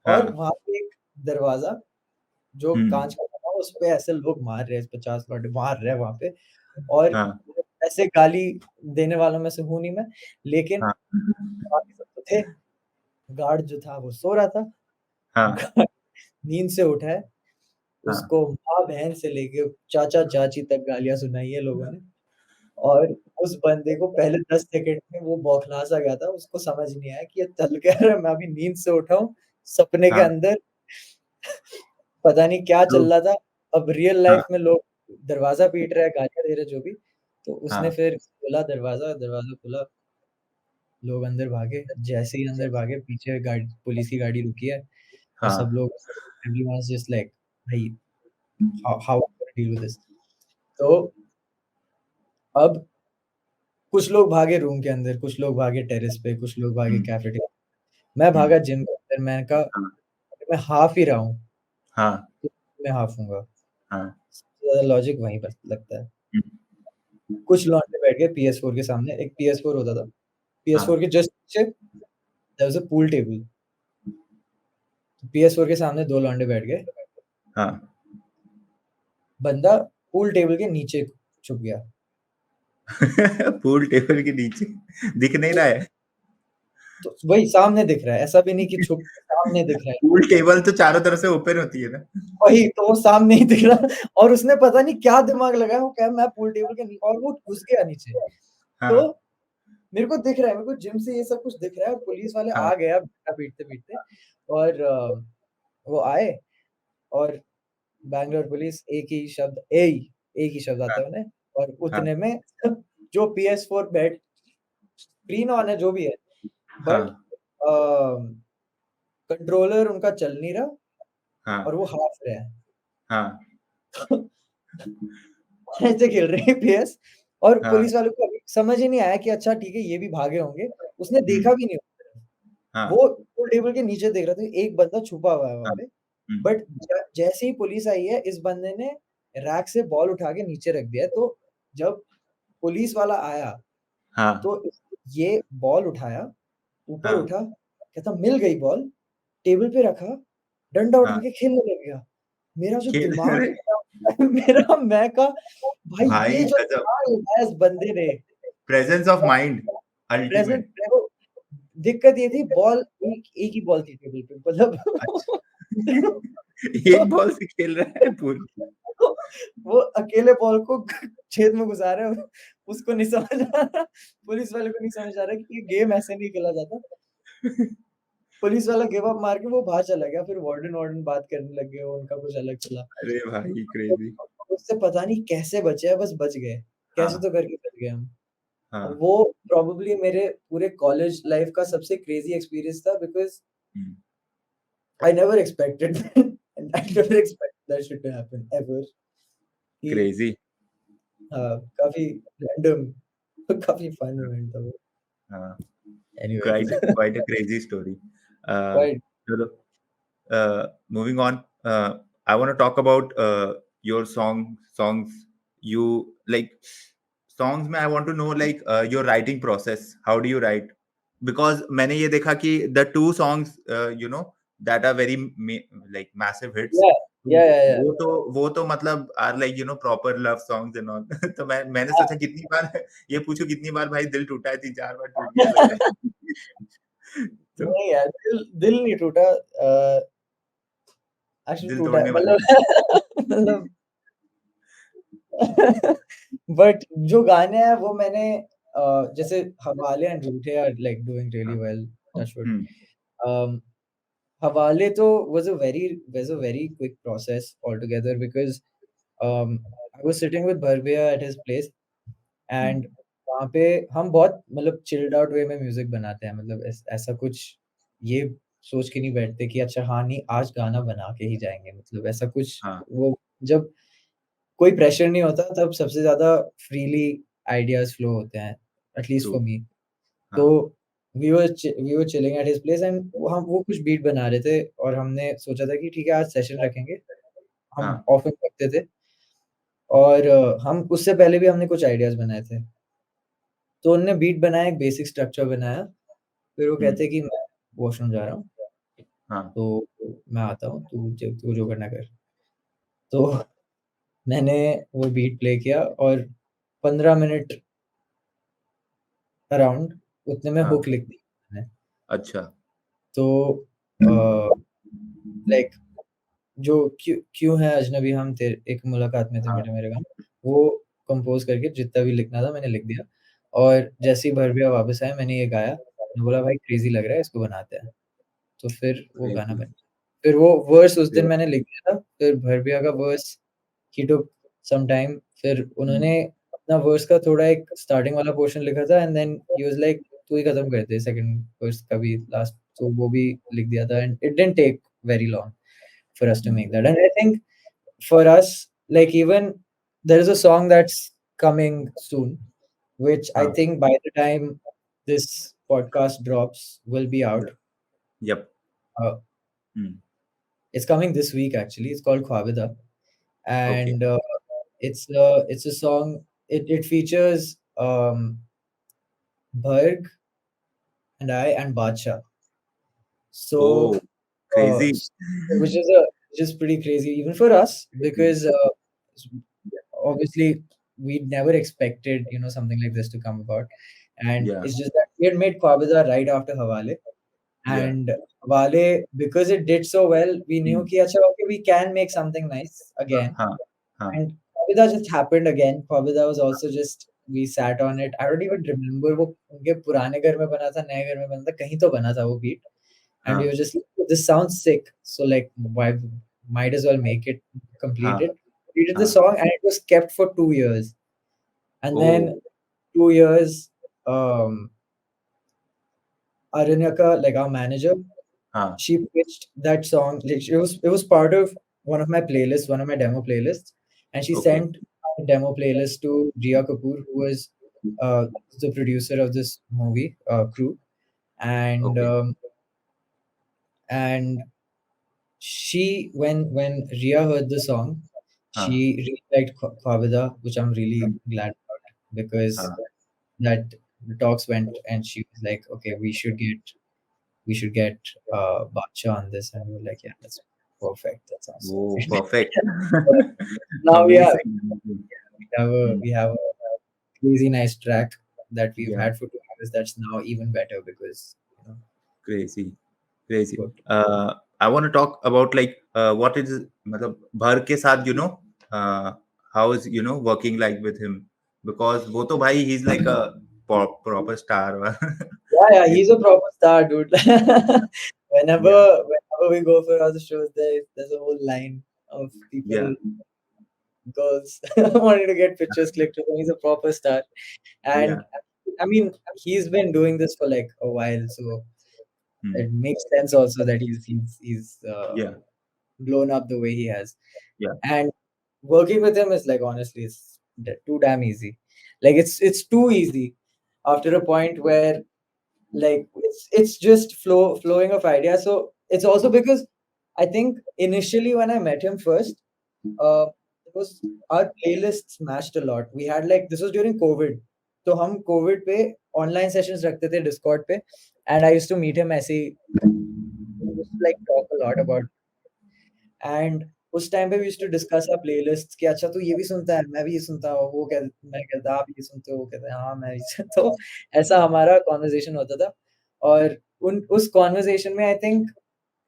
और हाँ। वहां पे एक दरवाजा जो हम्म। कांच का बना, उस पे ऐसे लोग मार रहे हैं, 50 लौटे मार रहे हैं वहां पे। और हाँ ऐसे गाली देने वालों में से हूं नहीं मैं, लेकिन हाँ बाकी सब तो थे। गार्ड जो था वो सो रहा था, हाँ नींद से उठा है, हाँ उसको माँ बहन से लेके चाचा चाची तक गालियां सुनाई है लोगों ने। और उस बंदे को पहले 10 सेकंड में वो बौखला सा गया था, उसको समझ नहीं आया कि ये चल क्या रहा है, मैं अभी नींद से उठा हूँ, सपने के हाँ। अंदर पता नहीं क्या तो चल रहा था। अब रियल हाँ लाइफ में लोग दरवाजा पीट रहे हैं, गालियाँ दे रहे हैं जो भी, तो उसने हाँ फिर खोला दरवाजा, दरवाजा खुला, लोग अंदर भागे। जैसे ही अंदर भागे, पीछे गाड़ी, पुलिस की गाड़ी रुकी है और सब हाँ लोग, एवरीवन इज जस्ट लाइक, भाई हाउ डील विद दिस। तो अब कुछ लोग भागे रूम के अंदर, कुछ लोग भागे टेरेस पे, कुछ लोग भागे हम्म, कैफेटेरिया। मैं हम्म, भागा जिम के अंदर, मैंने कहा हाँ मैं हाफ ही रहा हूँ, हाँ तो मैं हाफ हूँगा। हाँ। सबसे ज़्यादा लॉजिक वहीं पर लगता है। हम्म, कुछ लौंडे बैठ गए PS4 के सामने, एक PS4 होता था। PS4 हाँ के जस्ट पीछे there was a pool table. PS4 के सामने 2 लौंडे बैठ गए, हाँ। बंदा पूल टेबल के नीचे छुप गया। पूल टेबल के नीचे दिख नहीं रहा है। तो वही सामने दिख रहा है, ऐसा भी नहीं कि छुप, सामने दिख रहा है। पूल टेबल तो चारों तरफ से ओपन होती है ना। वही तो वो सामने ही दिख रहा, और उसने पता नहीं क्या दिमाग लगाया, वो क्या मैं पूल टेबल के और वो घुस गया नीचे। तो हाँ मेरे को दिख रहा है, मेरे को जिम से ये सब कुछ दिख रहा है, और पुलिस वाले हाँ आ गए अब पीटते-पीटते। और वो आए, और बैंगलोर पुलिस एक ही शब्द आता हाँ है उन्हें। और हाँ उतने में जो PS4 बैट स्क्रीन ऑन है जो भी है, बट हाँ कंट्रोलर उनका चल नहीं रहा और हाँ वो हाफ रहे हैं। हाँ ऐसे खेल रहे हैं PS, और हाँ। पुलिस वालों को अभी समझ ही नहीं आया कि अच्छा ठीक है ये भी भागे होंगे। उसने हम्म, देखा भी नहीं उस तरफ। हाँ वो पूल टेबल के नीचे देख रहा था, एक बंदा छुपा हुआ है वहाँ हाँ। पे। बट जैसे ही पुलिस आई है, इस बंदे ने रैक से बॉल उठा के नीचे रख दिया है। तो जब पुलिस वाला आया, हाँ तो ये बॉल उठाया, ऊपर हाँ उठा, कहता मिल गई बॉल, टेबल पे रखा, डंडा उठा हाँ। के खेलने लग गया। मेरा जो खेल दिमाग अरे मेरा मैं कहा भाई ये भाई जो गजब। दिमाग लगाया इस बंदे ने, presence of mind present ultimate. देखो, दिक्कत ये थी बॉल एक ही बॉल थी टेबल पे, मतलब अच्छा। तो एक बॉल से खेल रहा है पूरी। वो अकेले बॉल को छेद में घुसा रहे हो, उसको नहीं समझ आ रहा, पुलिस वाले को नहीं समझ आ रहा कि ये गेम ऐसे नहीं खेला जाता। पुलिस वाला गिव अप मार के वो बाहर चला गया, फिर वार्डन बात करने लग गए, उनका कुछ अलग चला। अरे भाई तो क्रेजी। उससे पता नहीं कैसे बचे हैं, बस बच गए। कैसे हाँ तो करके बच गए हम। हाँ। वो प्रोबेबली मेरे पूरे कॉलेज लाइफ का सबसे क्रेज़ी एक्सपीरियंस था, because hmm, I never expected and I never expected that shit to happen ever, कि क्रेजी। काफ़ी रैंडम काफ़ी फन इवेंट था वो। हाँ। Anyways quite quite a crazy story. Quite चलो, moving on, I want to talk about your songs you like. Songs में I want to know like your writing process. How do you write? Because मैंने ये देखा कि the two songs that are very like massive hits. या या वो तो मतलब are like proper love songs and all. तो मैंने हाँ, सोचा कितनी बार ये पूछूं, कितनी बार भाई दिल टूटा है, 3-4 बार टूट गया लग रहा है। तो नहीं यार, दिल दिल नहीं टूटा, एक्चुअली दिल टूटा है, तोड़ने वाले थे। मतलब मतलब बट जो गाने हैं वो मैंने जैसे हवाले एंड रूठे आर लाइक डूइंग रियली हाँ। Well, touch wood. Hmm, um, Hawale to was a very quick process altogether, because I was sitting with Bharg at his place, hmm, and वहाँ पे हम बहुत मतलब चिल्ड आउट वे में music बनाते हैं, मतलब ऐसा कुछ ये सोच के नहीं बैठते कि अच्छा हाँ नहीं आज गाना बना के ही जाएंगे, मतलब ऐसा कुछ। हाँ वो जब कोई प्रेशर नहीं होता तब सबसे ज़्यादा फ्रीली आइडियाज फ्लो होते हैं, एटलीस्ट ट्रू। For me. तो हाँ, we were chilling at his place and वो कुछ बीट बना रहे थे और हमने सोचा था कि ठीक है आज सेशन रखेंगे। हम हाँ, ऑफन रखते थे और हम उससे पहले भी हमने कुछ आइडियाज बनाए थे। तो उनने बीट बनाया, एक बेसिक स्ट्रक्चर बनाया, फिर वो कहते हुँ, हैं कि मैं वॉशरूम जा रहा हूँ, हाँ, तो मैं आता हूँ, तू जो करना कर। तो मैंने वो बीट प्ले किया और 15 मिनट अराउंड उतने में हाँ, हुक लिख दी मैंने। अच्छा, तो लाइक जो क्यों क्यों है अजनबी हम तेरे एक मुलाकात में थे हाँ, मेरे मेरे गाँव, वो कंपोज़ करके जितना भी लिखना था मैंने लिख दिया और जैसे ही भरविया वापस आए मैंने ये गाया। मैंने बोला भाई क्रेज़ी लग रहा है, इसको बनाते हैं। तो फिर वो गाना क्रेज़ी, बन फिर वो वर्स उस दिन ग्रेट, मैंने लिख दिया था, फिर भरविया का वर्स ही टूक सम टाइम, फिर हुँ, उन्होंने अपना वर्स का थोड़ा एक स्टार्टिंग वाला पोर्शन लिखा था and then he was like तू ही खत्म कर दे सेकंड वर्स का भी लास्ट, तो वो भी लिख दिया था and it didn't take very long for us to हुँ, make that. And I think for us, like even there is a song that's coming soon, which I हाँ, think by the time this podcast drops will be out. Yup, yup, Uh, hmm, it's coming this week actually. It's called Khwabida, okay, and it's a song. It features Bharg and I and Bacha. Oh! So, crazy, s which is pretty crazy even for us hmm, because obviously we never expected something like this to come about, and या, it's just that we had made Khwabida right after Hawale, या, and Hawale, because it did so well, we knew हुँ, कि अच्छा okay we can make something nice again, हाँ, हाँ, and Khwabida just happened again. Khwabida was also just we sat on it. I don't even remember वो उनके पुराने घर में बना था, नए घर में बना था, कहीं तो बना था वो beat, and we हाँ, were just like, this sounds sick, so like why might as well make it complete हाँ, it. We did the हाँ, song and it was kept for 2 years. And oh! then 2 years, Aranyaka, like our manager, हाँ, she pitched that song. Like it was part of one of my playlists, one of my demo playlists, and she okay, sent my demo playlist to Riya Kapoor, who was the producer of this movie, crew, and okay, and she when Riya heard the song, she हाँ, really liked Khwabida, which I'm really glad about because हाँ, that the talks went and she was like, okay, we should get Bacha on this, and we were like, yeah, that's perfect. That sounds so oh! great. Perfect, So now amazing, amazing, hmm, we have a crazy nice track that we've या, had for 2 years that's now even better because crazy, crazy, good. I want to talk about like what is मतलब भर के साथ how is working like with him because वो तो भाई he's like a proper star Yeah, yeah, he's he's a proper star, dude. yeah Whenever we go for other shows, there's a whole line of yeah people, girls, wanting to get pictures clicked with him. He's a proper star, yeah and I mean, he's been doing this for like a while, so hmm. it makes sense also that he's yeah blown up the way he has. yeah And working with him is like honestly, it's too damn easy. Like it's too easy after a point where like it's just flowing of ideas. So it's also because I think initially when I met him first, it was our playlist smashed a lot. We had like this was during COVID, तो हम COVID पे online sessions रखते थे Discord पे, and I used to meet him ऐसे ही, we used to like talk a lot about, and उस time पे we used to discuss our playlists कि अच्छा तू ये भी सुनता है, मैं भी ये सुनता हूँ, वो कह मैं कहता आप ये सुनते हो, वो कहते हैं हाँ मैं भी सुनता हूँ। ऐसा हमारा कन्वर्सेशन होता था और उन उस कन्वर्सेशन में I think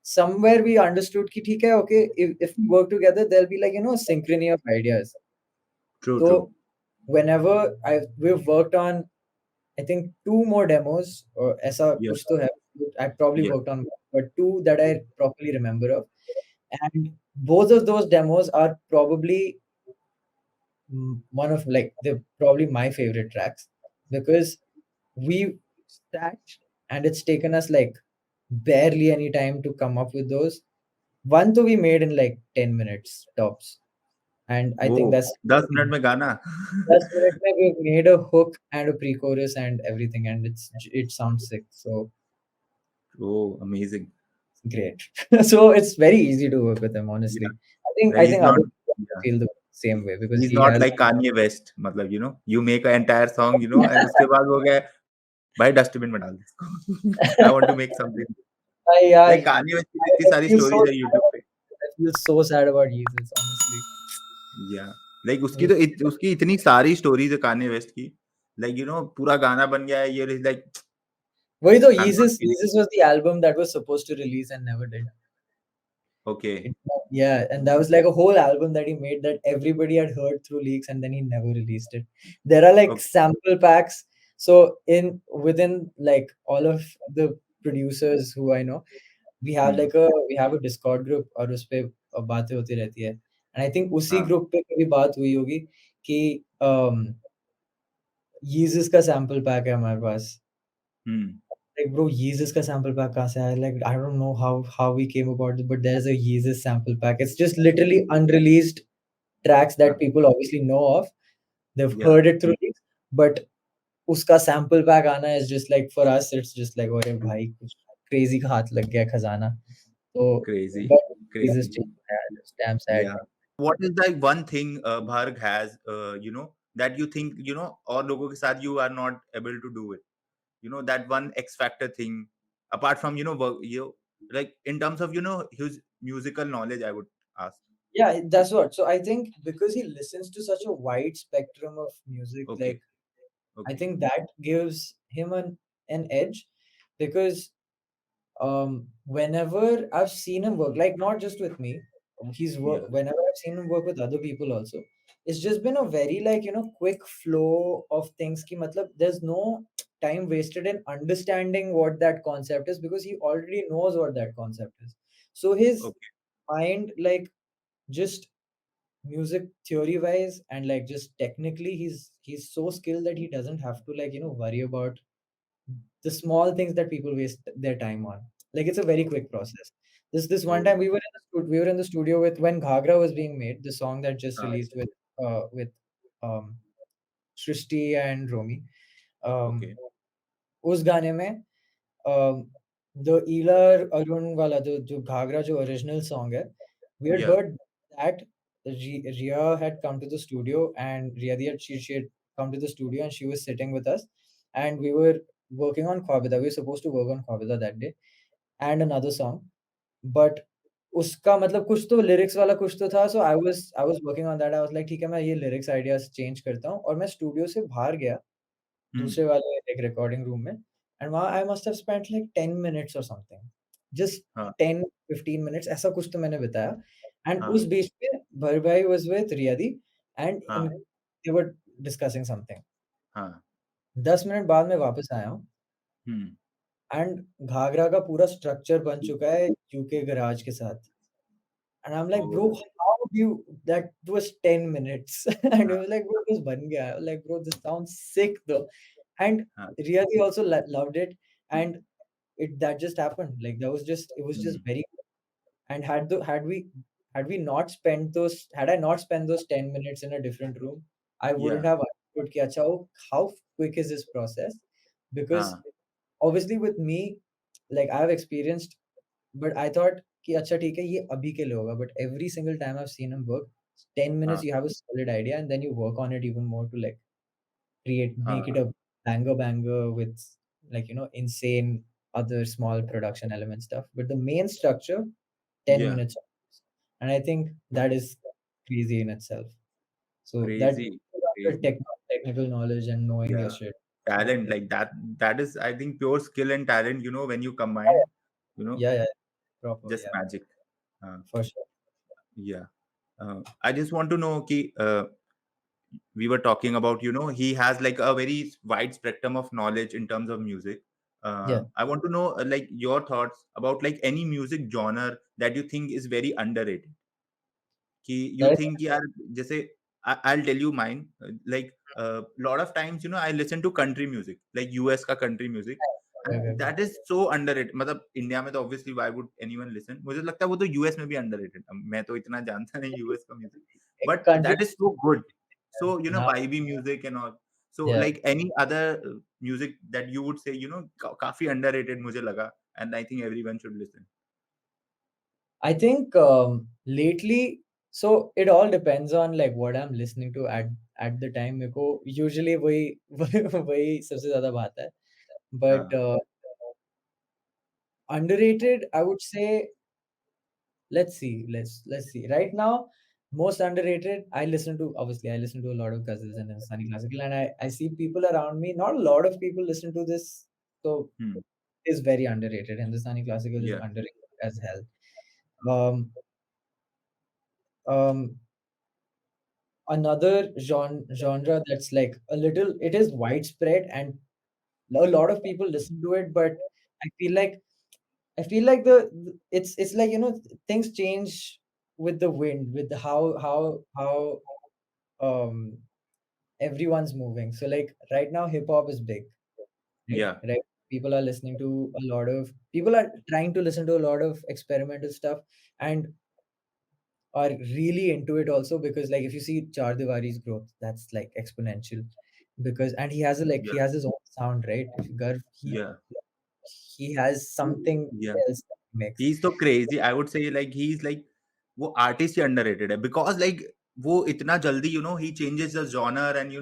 somewhere we understood कि ठीक है okay if we work together there'll be like synchrony of ideas. true So true whenever we've worked on I think two more demos or ऐसा yeah कुछ तो है, I probably yeah worked on more, but two that I properly remember of, and both of those demos are probably one of like they're probably my favorite tracks because we sat and it's taken us like barely any time to come up with those. One to we made in like 10 minutes tops. and I वो think that's 10 minute में गाना. 10 minutes mein we've made a hook and a pre-chorus and everything, and it sounds sick. So Oh, amazing. great. So it's very easy to work with him, Yeah. honestly. I He's think not. other people Yeah. feel the same way because He's he not has. like Kanye West. मतलब you make an entire song, and उसके बाद हो गया भाई dustbin में डाल दे इसको. I want to make something. Yeah, Like Kanye West की इतनी I सारी feel so stories है sad. YouTube पे. I feel so sad about Jesus, honestly. Yeah. Like उसकी इतनी सारी stories है Kanye West की. Like पूरा गाना बन गया है. You're like वही तो I'm not Jesus, feeling. Jesus was the album that was supposed to release and never did. Okay. Yeah, and that was like a whole album that he made that everybody had heard through leaks, and then he never released it. There are like Okay. sample packs. So in within like all of the producers who I know, Hmm. we have a Discord group और उस पे बातें होती रहती है. And I think उसी हाँ. Group पे कभी बात हुई होगी कि Yeezus का sample pack है हमारे पास. Hmm. Like bro, Yeezus का sample pack कहाँ से आया? Like I don't know how we came about it, but there's a Yeezus sample pack. It's just literally unreleased tracks हाँ. that people obviously know of. They've Yeah. heard it through leaks, but उसका sample pack आना is just like for us, it's just like अरे भाई कुछ crazy का हाथ लग गया खजाना. So, Crazy. but Yeezus Crazy. चीज़ है, it's damn sad. Yeah. What is like one thing Bharg has, that you think, और लोगों के साथ you are not able to do it? That one X factor thing, apart from, work, like in terms of, his musical knowledge, I would ask. Yeah, that's what. So I think because he listens to such a wide spectrum of music, like Okay. I Okay. think that gives him an edge because whenever I've seen him work, like not just with me, Yeah. whenever I've seen him work with other people also, it's just been a very like quick flow of things. Ki matlab, there's no time wasted in understanding what that concept is because he already knows what that concept is. So his Okay. mind like just music theory wise and like just technically he's so skilled that he doesn't have to like worry about the small things that people waste their time on. Like it's a very quick process. This one Oh. time we were in the studio with when Ghagra was being made, the song that just Ah, released with um Shrishti and Romy. Um okay. उस गाने में the Elar Arun wala जो Ghagra जो original song है, we had Yeah. heard that Ria had come to the studio and she had come to the studio and she was sitting with us and we were working on Khwabida. We were supposed to work on Khwabida that day and another song, but उसका मतलब कुछ तो lyrics वाला कुछ तो था. So I was working on that. I was like ठीक है मैं ये लिरिक्स आइडियाज चेंज करता हूँ और मैं स्टूडियो से बाहर गया Hmm. दूसरे वाले एक रिकॉर्डिंग रूम में एंड वहाँ I must have spent like 10 minutes और समथिंग जस्ट हाँ. 10-15 मिनट्स ऐसा कुछ तो मैंने बिताया एंड हाँ. उस बीच में भर भाई वाज विद रियादी एंड हाँ. दे वर डिस्कसिंग समथिंग हाँ. 10 मिनट बाद मैं वापस आया हूँ Hmm. एंड घाघरा का पूरा स्ट्रक्चर बन चुका है यूके गराज के साथ and I'm like, bro, Oh. how do you? That was 10 minutes, and he हाँ. was like, bro, this ban gaya. I was like, bro, this sounds sick though, and हाँ. really also loved it, and it that just happened. Like that was just it was just Hmm. very. And had we not spent those had I not spent those 10 minutes in a different room, I Yeah. wouldn't have understood कि अच्छा how quick is this process, because हाँ. obviously with me, like I've experienced, but I thought कि अच्छा ठीक है ये अभी के लिए होगा, but every single time I've seen him work, 10 हाँ. minutes you have a solid idea and then you work on it even more to like make it हाँ. a banger with like insane other small production element stuff. But the main structure, 10 Yeah. minutes. And I think that is crazy in itself. So that Crazy. after Crazy. technical knowledge and knowing your Yeah. shit. Talent like that is, I think, pure skill and talent, when you Yeah, combine, you know, yeah, yeah, proper, just yeah, magic. Uh, for sure. yeah. I just want to know, ki, we were talking about, he has like a very wide spectrum of knowledge in terms of music. Yeah. I want to know, like, your thoughts about like any music genre that you think is very underrated. कि you That is, think यार जैसे I'll tell you mine, like lot of times I listen to country music, like US का country music, okay, and okay, okay. that is so underrated. मतलब India में तो obviously why would anyone listen, मुझे लगता है वो तो US में भी underrated. अब मैं तो इतना जानता नहीं US का music, but that is Country. so good. So Now, vibey music and all. So yeah. like any other music that you would say काफी underrated मुझे लगा, and I think everyone should listen. I think lately, so it all depends on like what I'm listening to at the time. मेरे को usually वही वही सबसे ज़्यादा बात है. But हाँ. underrated, I would say. Let's see. Let's see. Right now, most underrated. I listen to a lot of ghazals and Hindustani classical, and I see people around me. Not a lot of people listen to this, so Hmm. it is very underrated. Hindustani classical is Yeah. underrated as hell. Um, um, Another genre that's like a little. It is widespread, and a lot of people listen to it, but I feel like I feel like it's like things change with the wind, with how um everyone's moving. So like right now hip hop is big, right? Yeah. Right. People are trying to listen to a lot of experimental stuff and are really into it also because like if you see Char Diwari's growth, that's like exponential. Because and he Yeah. has his own sound, right? If Garv Yeah. he has something Yeah. else that he makes. He's so crazy. I would say like he's like वो artist ही underrated है because like वो इतना जल्दी he changes the genre and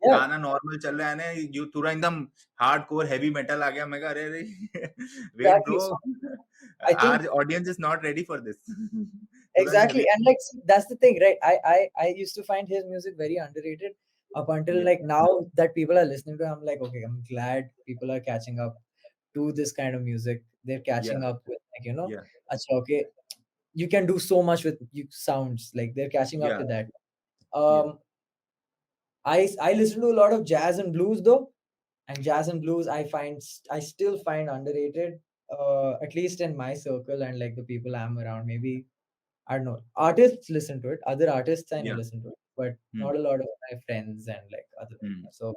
Yeah, गाना normal चल रहा है ना you पूरा एकदम hardcore heavy metal आ गया मैं कहा अरे अरे wait exactly. bro So I think our audience is not ready for this पूरा exactly, heavy and like see, that's the thing, right? I used to find his music very underrated up until yeah like now that people are listening to him. I'm like, okay, I'm glad people are catching up to this kind of music. They're yeah catching up with like yeah achha, okay, you can do so much with you sounds. Like they're catching up yeah to that. yeah Um, I listen to a lot of jazz and blues though, and jazz and blues I still find underrated. At least in my circle and like the people I'm around. Maybe I don't know. Artists listen to it. Other artists I know yeah listen to it, but hmm, not a lot of my friends and like other. hmm. So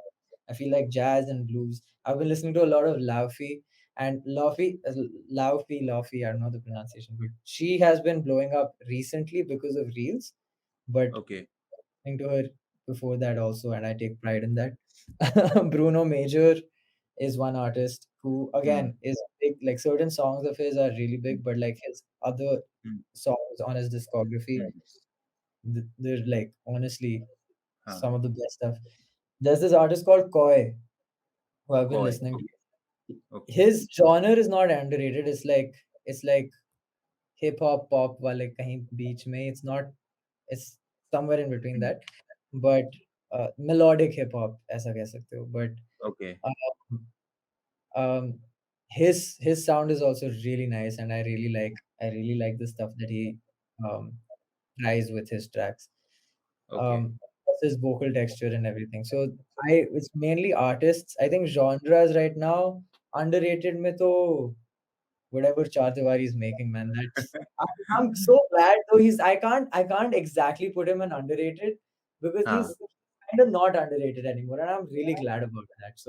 I feel like jazz and blues. I've been listening to a lot of Laufey and Laufey. I don't know the pronunciation, but she has been blowing up recently because of reels. But Okay. listening to her before that also, and I take pride in that. Bruno Major is one artist who Hmm, again is big. Like certain songs of his are really hmm, big, but like his other hmm, songs on his discography, hmm. they're like honestly हाँ, some of the best stuff. There's this artist called Koi who I've been Koi. listening Okay. to. Okay. His genre is not underrated. It's like hip hop pop wale kahin beech mein. It's somewhere in between Hmm, that. But melodic hip hop ऐसा कह सकते हो. But Okay. um, um, his sound is also really nice, and I really like the stuff that he um, tries with his tracks. Okay. Plus his vocal texture and everything. So it's mainly artists. I think genres right now underrated में तो whatever Char Diwari is making, man. I'm so glad though I can't exactly put him in underrated because हाँ. he's kind of not underrated anymore, and I'm really glad about that.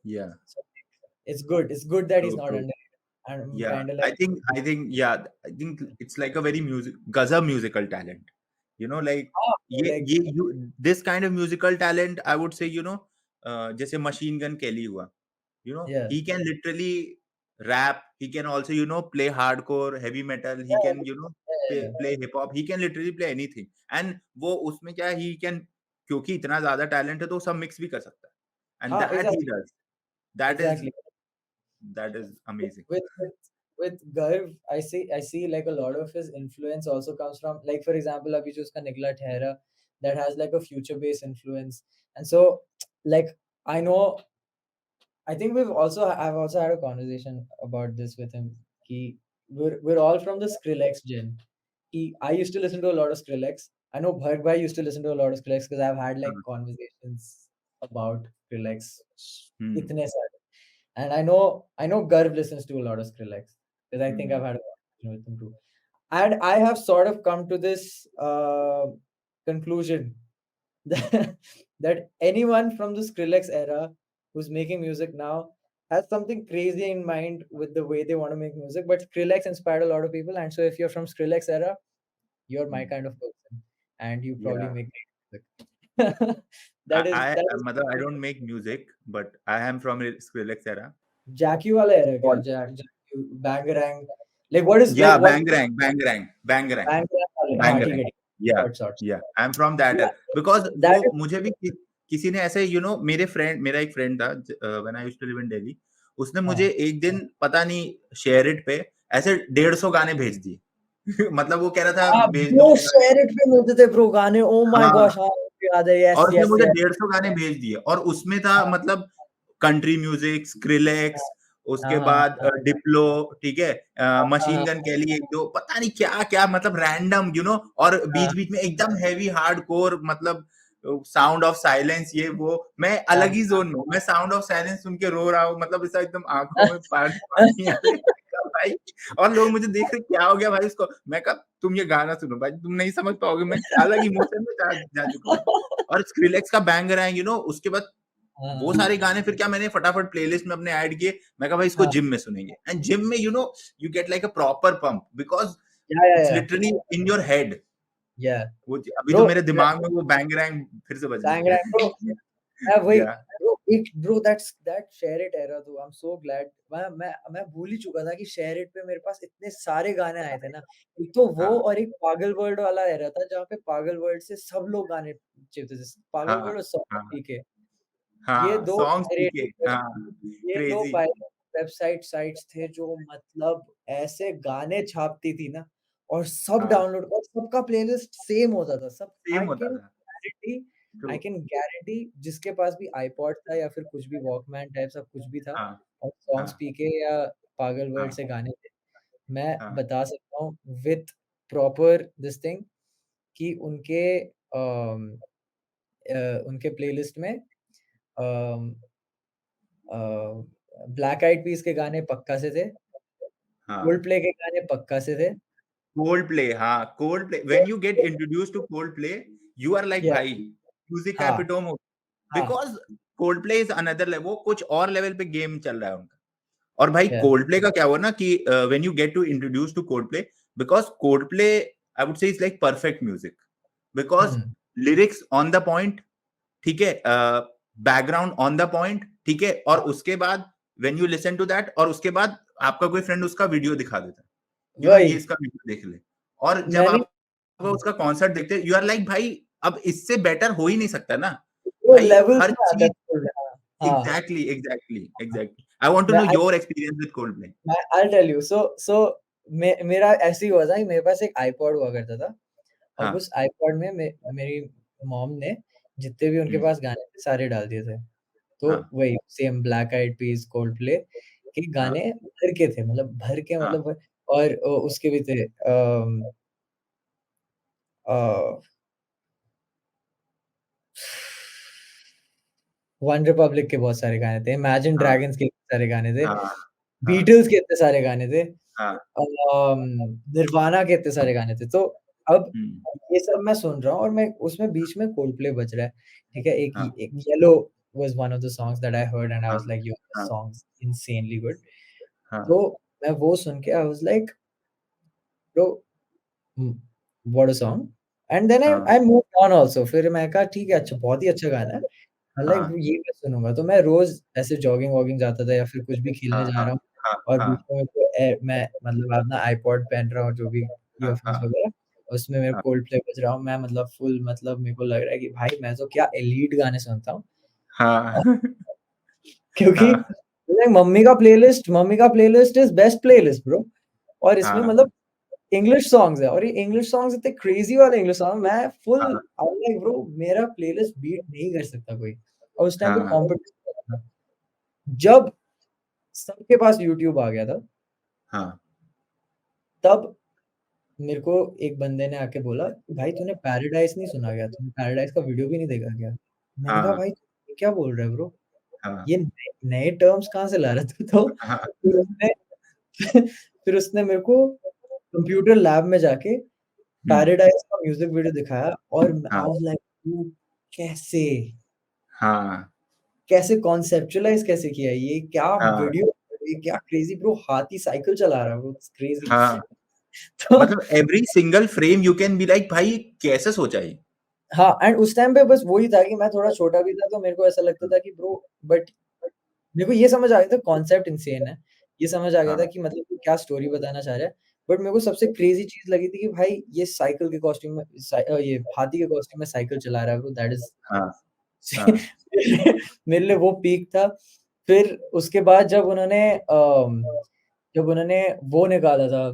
Yeah. So it's good. It's good that he's True. not True. underrated. And I'm Yeah. kind of I like, think. I think. Yeah. I think it's like a very musical talent. Like oh, like this kind of musical talent. I would say जैसे Machine Gun Kelly हुआ. yeah, He can literally rap. He can also play hardcore, heavy metal. He yeah, can yeah, play hip hop. He can literally play anything. And वो उसमें क्या है, he can क्योंकि इतना ज़्यादा talent है तो वो सब mix भी कर सकता है. And that he exactly, does. That is exactly. that is amazing. With with with Garv, I see like a lot of his influence also comes from like for example, abhi jo uska Nikla Thehra that has like a future based influence, and so like I know I think I've also had a conversation about this with him. We're all from the Skrillex gen. I used to listen to a lot of Skrillex. I know Bharg bhai used to listen to a lot of Skrillex because I've had like हाँ. conversations about Skrillex. Hmm. Itne sare. And I know Garv listens to a lot of Skrillex because I think I've Hmm. had a conversation with him too. And I have sort of come to this conclusion that, that anyone from the Skrillex era who's making music now has something crazy in mind with the way they want to make music. But Skrillex inspired a lot of people, and so if you're from Skrillex era, you're my Hmm. kind of person. and you probably Yeah. make great music. That is मतलब I don't make music, but I am from a Skrillex era. Jackie वाला era क्या? Jackie, Bangarang. Like what is like Yeah, what Bangarang. Bangarang वाले? हाँ ठीक banger है है। ठीक है. या Short shorts. या I am from that Yeah, because वो that is मुझे भी किसी ने ऐसे मेरा एक फ्रेंड था when I used to live in Delhi, उसने मुझे हाँ. एक दिन पता नहीं शेयर इट पे ऐसे 150 गाने भेज दिए। मतलब वो कह रहा था हाँ भेज दो ब्रो, गाने। शेयर इट पे मिलते थे ब्रो गाने. ओ माय हाँ, गॉश, हाँ मुझे याद है. और यस उसने यस मुझे यस. 150 गाने भेज दिए और उसमें था हाँ मतलब कंट्री म्यूजिक, स्क्रिलेक्स, उसके हाँ हाँ बाद हाँ डिप्लो, ठीक है, हाँ मशीन गन कैली एक दो, पता नहीं क्या-क्या मतलब रैंडम और हाँ बीच-बीच में एकदम हेवी हार्डकोर मतलब साउंड ऑफ साइलेंस ये वो, मैं अलग हाँ ही ज़ोन में हूँ। मैं साउंड ऑफ साइलेंस सुन के रो रहा हूँ मतलब ऐसा एकदम आँखों हाँ. में पानी पानी आ रहा है। मैंने कहा भाई और लोग मुझे देख रहे क्या हो गया भाई इसको? मैं कहा तुम ये गाना सुनो भाई, तुम नहीं समझ पाओगे मैं अलग इमोशन में जा जा चुका हूँ। और स्क्रिलेक्स का बैंगर है उसके बाद वो हाँ सारे गाने फिर क्या मैंने फटाफट प्लेलिस्ट में अपने ऐड किए। मैं कहा भाई इसको हाँ. जिम में सुनेंगे एंड जिम में you get like a proper pump because या इट्स या लिटरली इन योर हेड। या वो अभी तो ब्रो. मेरे दिमाग में वो बैंगरैंग फिर से बजने लगा बैंगरैंग ब्रो. है। मैं वही या bro, that share it era. तो आई एम सो ग्लैड. मैं भूल ही चुका था कि शेयर इट पे मेरे पास इतने सारे गाने आए थे ना. एक तो वो हाँ, और एक पागल वर्ल्ड वाला एरा था जहाँ पे पागल वर्ल्ड से सब लोग गाने चाहिए थे. जैसे पागल हाँ, वर्ल्ड और सॉन्ग हाँ, पीके, ये हाँ, 2 सॉन्ग्स पीके पायरेटेड, हाँ, ये 2 क्रेज़ी पायरेटेड साइट्स थे जो मतलब ऐसे गाने छापती थी ना, और सब हाँ, डाउनलोड, और सबका प्लेलिस्ट सेम होता था. सब सेम होता था। आई ट्रू कैन गारंटी जिसके पास भी आइपॉड था या फिर कुछ भी वॉकमैन टाइप सा कुछ भी था, हाँ, और सॉन्ग्स हाँ, पीके या पागल वर्ल्ड हाँ, से गाने थे, मैं हाँ, बता सकता हूँ विथ प्रॉपर दिस थिंग कि उनके प्लेलिस्ट में अम, अ, ब्लैक आइड पीस के गाने पक्का से थे, हाँ। कोल्डप्ले के गाने पक्का से थे. कोल्डप्ले हाँ, Coldplay when you get introduced to Coldplay, you are like yeah भाई म्यूज़िक का हाँ, एपिटोम हो हाँ, because Coldplay is another level वो कुछ और लेवल पे गेम चल रहा है उनका। और भाई या कोल्डप्ले का क्या हुआ ना कि when you get to introduce to Coldplay because Coldplay I would say is like perfect music because hmm, lyrics on the point ठीक है बैकग्राउंड ऑन द पॉइंट ठीक है और हाँ, उसके बाद when you listen to that और उसके बाद आपका कोई फ्रेंड उसका वीडियो दिखा देता है वही ये इसका वीडियो देख ले और जब मैंने आप उसका कॉन्सर्ट देखते यू आर लाइक भाई अब इससे बेटर हो ही नहीं सकता ना वो भाई लेवल्स हर में आता है चीज फुल. हाँ, हाँ, हाँ. एग्जैक्टली आई वांट टू मैं know I your experience with Coldplay I will tell you. So मेरा ऐसे ही हुआ था कि मेरे पास एक आइपॉड हुआ करता था. अब हाँ उस आइपॉड में मेरी मॉम ने जितने भी उनके हम्म, पास गाने थे सारे डाल दिए थे. तो हाँ वही सेम ब्लैक आइड पीस, कोल्डप्ले के हाँ गाने भर के थे, मतलब भर के हाँ मतलब. और उसके भी थे अ, वन रिपब्लिक के बहुत सारे गाने थे, इमेजिन हाँ ड्रैगन्स के इतने सारे गाने थे, हाँ हाँ बीटल्स के इतने सारे गाने थे, हाँ निर्वाणा के इतने सारे गाने थे। तो अब हम्म, ये सब मैं सुन रहा हूँ और मैं उसमें बीच में कोल्डप्ले बज रहा है, ठीक है? हाँ एक yellow was one of the songs that I heard and I हाँ वाज़ लाइक, यो दिस हाँ सॉन्ग इज़ इंसेनली गुड. हाँ तो मैं वो सुन के I was like, bro, hmm, what a song. And then I हाँ आई मूव्ड ऑन आल्सो. फिर मैं कहा ठीक है, अच्छा बहुत ही अच्छा गाना है। लाइक हाँ ये मैं सुनूँगा. तो मैं रोज़ ऐसे जॉगिंग-वॉगिंग जाता था या फिर कुछ भी खेलने हाँ जा हाँ रहा हूँ हाँ और हाँ बीच में मेरे को मैं मतलब अपना आइपॉड पहन रहा हूँ, जो भी हाँ ईयरफ़ोन्स हाँ वगैरह, उसमें मेरे हाँ कोल्डप्ले बज रहा हूँ. मैं मतलब फुल मतलब मेरे को लग रहा है कि भाई मैं तो क्या एलीट गाने सुनता हूँ. हाँ क्योंकि हाँ लाइक मम्मी का playlist is best playlist bro. और इसमें हाँ मतलब इंग्लिश सॉन्ग्स है, और ये इंग्लिश सॉन्ग्स इतने क्रेज़ी वाले इंग्लिश सॉन्ग, मैं फुल हाँ आई एम लाइक ब्रो, मेरा प्लेलिस्ट बीट नहीं कर सकता कोई. और उस टाइम पे हाँ कॉम्पिटिशन था. जब सबके पास यूट्यूब आ गया था, हाँ तब मेरे को एक बंदे ने आके बोला, "भाई तूने पैराडाइज़ नहीं सुना क्या? तूने पैराडाइज़ का वीडियो भी नहीं देखा क्या?" मैंने कहा, हाँ "भाई तू ये क्या बोल रहा है ब्रो? हाँ ये नए नए टर्म्स कहाँ से ला रहा है तू?" तो हाँ फिर उसने फिर उसने मेरे को कंप्यूटर लैब में जाके हुँ, पैराडाइज़ का म्यूज़िक वीडियो दिखाया, और हाँ, आई वाज़ लाइक, "तू कैसे? हाँ, कैसे कॉन्सेप्चुअलाइज़ कैसे किया ये? क्या हाँ, वीडियो, ये क्या क्रेज़ी ब्रो, हाथी साइकिल चला रहा है ब्रो, इट्स क्रेज़ी." हाँ, तो मतलब every single frame you can be like भाई कैसे सोचा ये? हाँ, एंड उस टाइम पे बस वही था कि मैं थोड़ा छोटा भी था, तो मेरे को ऐसा लगता था कि ब्रो, बट मेरे को ये समझ आ गया था कॉन्सेप्ट इंसेन है। ये समझ आ गया था हाँ, कि मतलब वो क्या स्टोरी बताना चाह रहा है। बट मेरे को सबसे क्रेज़ी चीज़ लगी थी कि भाई ये साइकिल के कॉस्ट्यूम में ये हाथी के कॉस्ट्यूम में साइकिल चला रहा है ब्रो, दैट इज़ हाँ, हाँ। मेरे लिए वो पीक था। फिर उसके बाद जब उन्होंने वो निकाला था,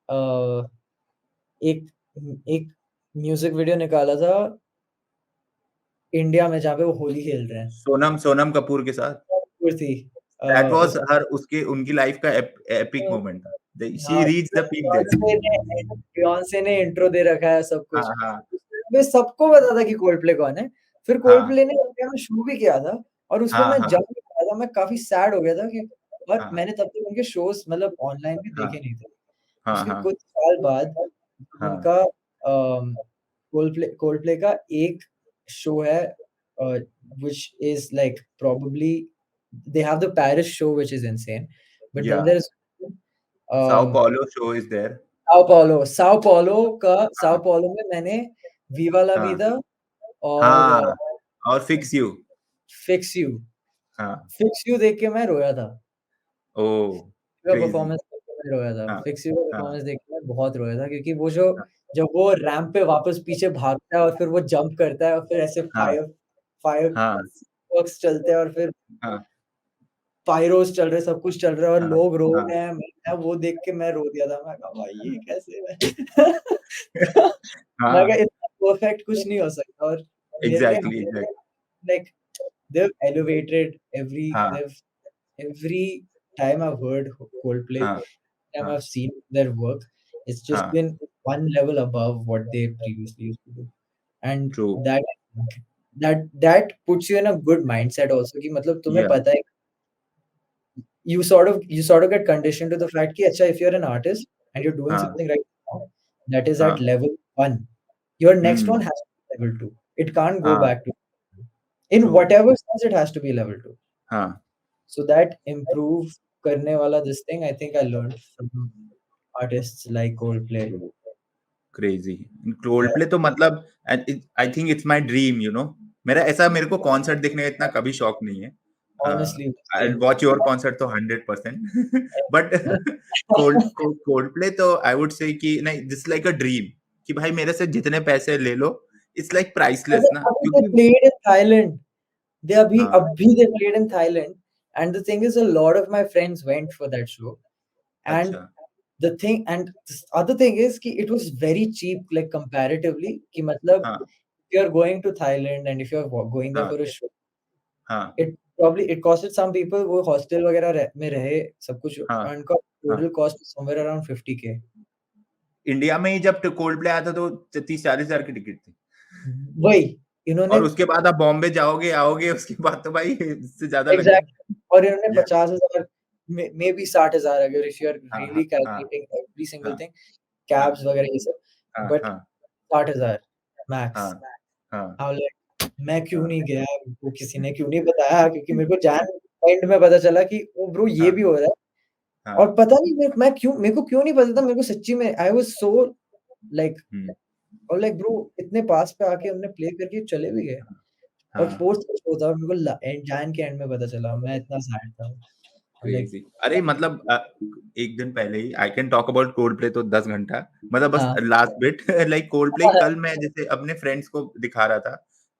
अ, एक एक म्यूज़िक वीडियो निकाला था इंडिया में जहाँ पे वो होली खेल रहे हैं। सोनम सोनम कपूर के साथ? कपूर थी दैट वाज़ उस हर उसके उनकी लाइफ का एपिक मोमेंट था। द शी हाँ, रीच्ड द पीक देयर। बियोंसे ने इंट्रो दे रखा है सब हाँ, कुछ। हाँ, उसमें सबको पता था कि कोल्डप्ले कौन है। फिर हाँ, कोल्डप्ले ने इंडिया में शो भी किया था और उसपे हाँ, मैं हाँ, जब भी गया था मैं काफ़ी सैड हो गया था कि और हाँ, मैंने तब तक उनके शोज़ मतलब ऑनलाइन भी हाँ, देखे नहीं थे। हाँ, उसके हाँ, कुछ साल बाद जब हाँ, उनका कोल्डप्ले का एक शो है which is like probably they have the Paris show which is insane, but then yeah, there is Sao um Paulo show is there. Sao हाँ, पाउलो में मैंने विवा ला हाँ, विदा और हाँ, और फिक्स यू। फिक्स यू हाँ, fix you देख के मैं रोया था। ओह! का क्रेज़ी। परफॉर्मेंस देख के मैं रोया था। हाँ, फिक्स यू का हाँ, परफॉर्मेंस देख के मैं बहुत रोया था क्योंकि वो जो हाँ, जब वो रैंप पे वापस पीछे भागता है और फिर वो जंप करता है और फिर ऐसे हाँ, फायर हाँ, वर्क्स चलते हैं और फिर हाँ, पायरोस चल रहे हैं, सब कुछ चल रहा है और हाँ, लोग रो हाँ, रहे हैं। मैं वो देख के मैं रो दिया था। मैं कहा भाई ये कैसे है? मैं हाँ, कहा इतना परफेक्ट कुछ नहीं हो सकता और मेरे लिए exactly, exactly. Like they've elevated हाँ, every time I've heard Coldplay, हाँ, time हाँ, I've seen their work, it's just हाँ, been one level above what they previously used to do. And true, that puts you in a good mindset also कि मतलब तुम्हें या, पता है you sort of get conditioned to the fact कि अच्छा if you're an artist and you're doing हाँ, something right now that is at हाँ, level 1, your next one hmm, has to be level 2. It can't go हाँ, back to in true, whatever sense it has to be level 2. हाँ, So that improve करने वाला this thing I think I learned from artists like Coldplay. True. Crazy Yeah, Coldplay तो मतलब I think it's my dream you know मेरा ऐसा मेरे को concert देखने का इतना कभी शौक नहीं है honestly, I same. Watch your concert तो 100% बट कोल्डप्ले तो आई वुड से कि नहीं दिस लाइक अ ड्रीम कि भाई मेरे से जितने पैसे ले लो इट्स लाइक प्राइसलेस ना अभी they क्योंकि played in Thailand. हाँ अभी they played in Thailand. And the thing is, a lot of my friends went for that show. And अच्छा the other thing is कि it was very cheap, like comparatively. कि मतलब हाँ if you're going to Thailand and if you're going there हाँ for a show, हाँ it costed some people वो hostel वगैरह में रहे सब कुछ हाँ उनका हाँ total cost somewhere around 50K. India में ही जब कोल्डप्ले आया था तो 30-40 हजार की टिकट थी वही इन्होंने और उसके बाद आप बॉम्बे जाओगे आओगे उसके बाद तो भाई इससे ज्यादा लगेगा एग्ज़ैक्टली और इन्होंने या 50,000 मे बी 60,000 अगर इफ यू आर हाँ हाँ रियली हाँ कैलकुलेटिंग एवरी सिंगल हाँ थिंग हाँ कैब्स वगैरह ये सब हाँ बट हाँ 60,000 हाँ मैक्स। हाँ आई वाज़ लाइक मैं क्यों हाँ नहीं गया? वो किसी ने क्यों नहीं बताया? क्योंकि मेरे को जैन एंड में पता चला कि ओ ब्रो ये हाँ भी हो रहा है हाँ और पता नहीं मैं क्यों मेरे को क्यों नहीं पता था मेरे को सच्ची में आई वाज़ सो लाइक हम्म, और लाइक ब्रो इतने पास पे आके हमने प्ले करके चले भी गए और हाँ स्पोर्ट्स का शो था और मेरे को जैन के एंड में पता चला मैं इतना सैड था। लाइक क्रेजी अरे मतलब एक दिन पहले ही I can talk about Coldplay तो 10 घंटा मतलब बस हाँ, last bit like Coldplay कल मैं जैसे अपने फ्रेंड्स को दिखा रहा था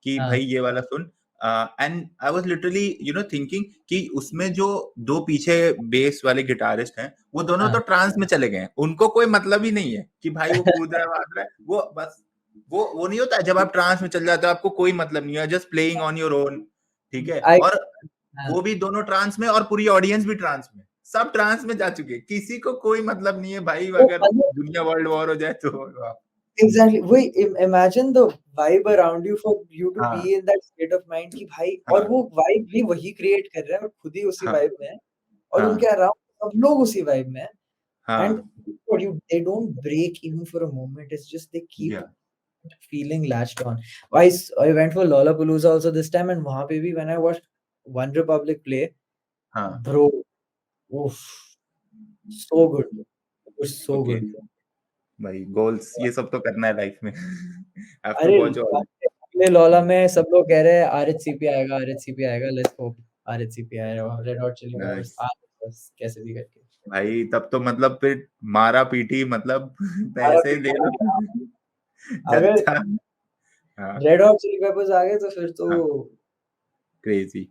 कि हाँ, भाई ये वाला soon and I was literally you know thinking कि उसमें जो दो पीछे बेस वाले गिटारिस्ट हैं वो दोनों हाँ। तो ट्रांस में चले गए हैं उनको कोई मतलब ही नहीं है कि भाई वो कूद रहा है भाग रहा है वो बस वो नहीं होता है, जब आप ट्रांस में चल जाते हो आपको कोई मतलब नहीं है just playing on your own ठीक है आई और हाँ, वो भी दोनों ट्रांस में और पूरी ऑडियंस भी ट्रांस में सब ट्रांस में जा चुके हैं किसी को कोई मतलब नहीं है भाई वो अगर मतलब दुनिया वर्ल्ड वॉर हो जाए तो वाह। एग्ज़ैक्टली वही imagine the vibe around you for you to be हाँ in that state of mind कि भाई और हाँ वो वाइब भी वही क्रिएट कर रहे हैं और खुद ही उसी हाँ वाइब में है और उनके हाँ अराउंड सब लोग उसी वाइब में हैं एंड हाँ they don't break even for a moment. It's just they keep या feeling latched on. I went for Lollapalooza also this time and वहाँ पे भी when I watched One Republic play, हाँ bro, oof, so good. It was so okay good. भाई goals ये सब तो करना है लाइफ में। हैव टू अरे वॉच ऑल। अगले लौला में सब लोग कह रहे हैं आरएचसीपी आएगा, आरएचसीपी आएगा, लेट्स होप आरएचसीपी आए और Red Hot Chili Peppers nice आ बस कैसे भी करके। भाई, तब तो मतलब फिर मारा पीटी मतलब पैसे दे आरएचसीपी दो अगर जलसा। हाँ रेड हॉट चिली पेपर्स आ गए तो फिर तो हाँ crazy.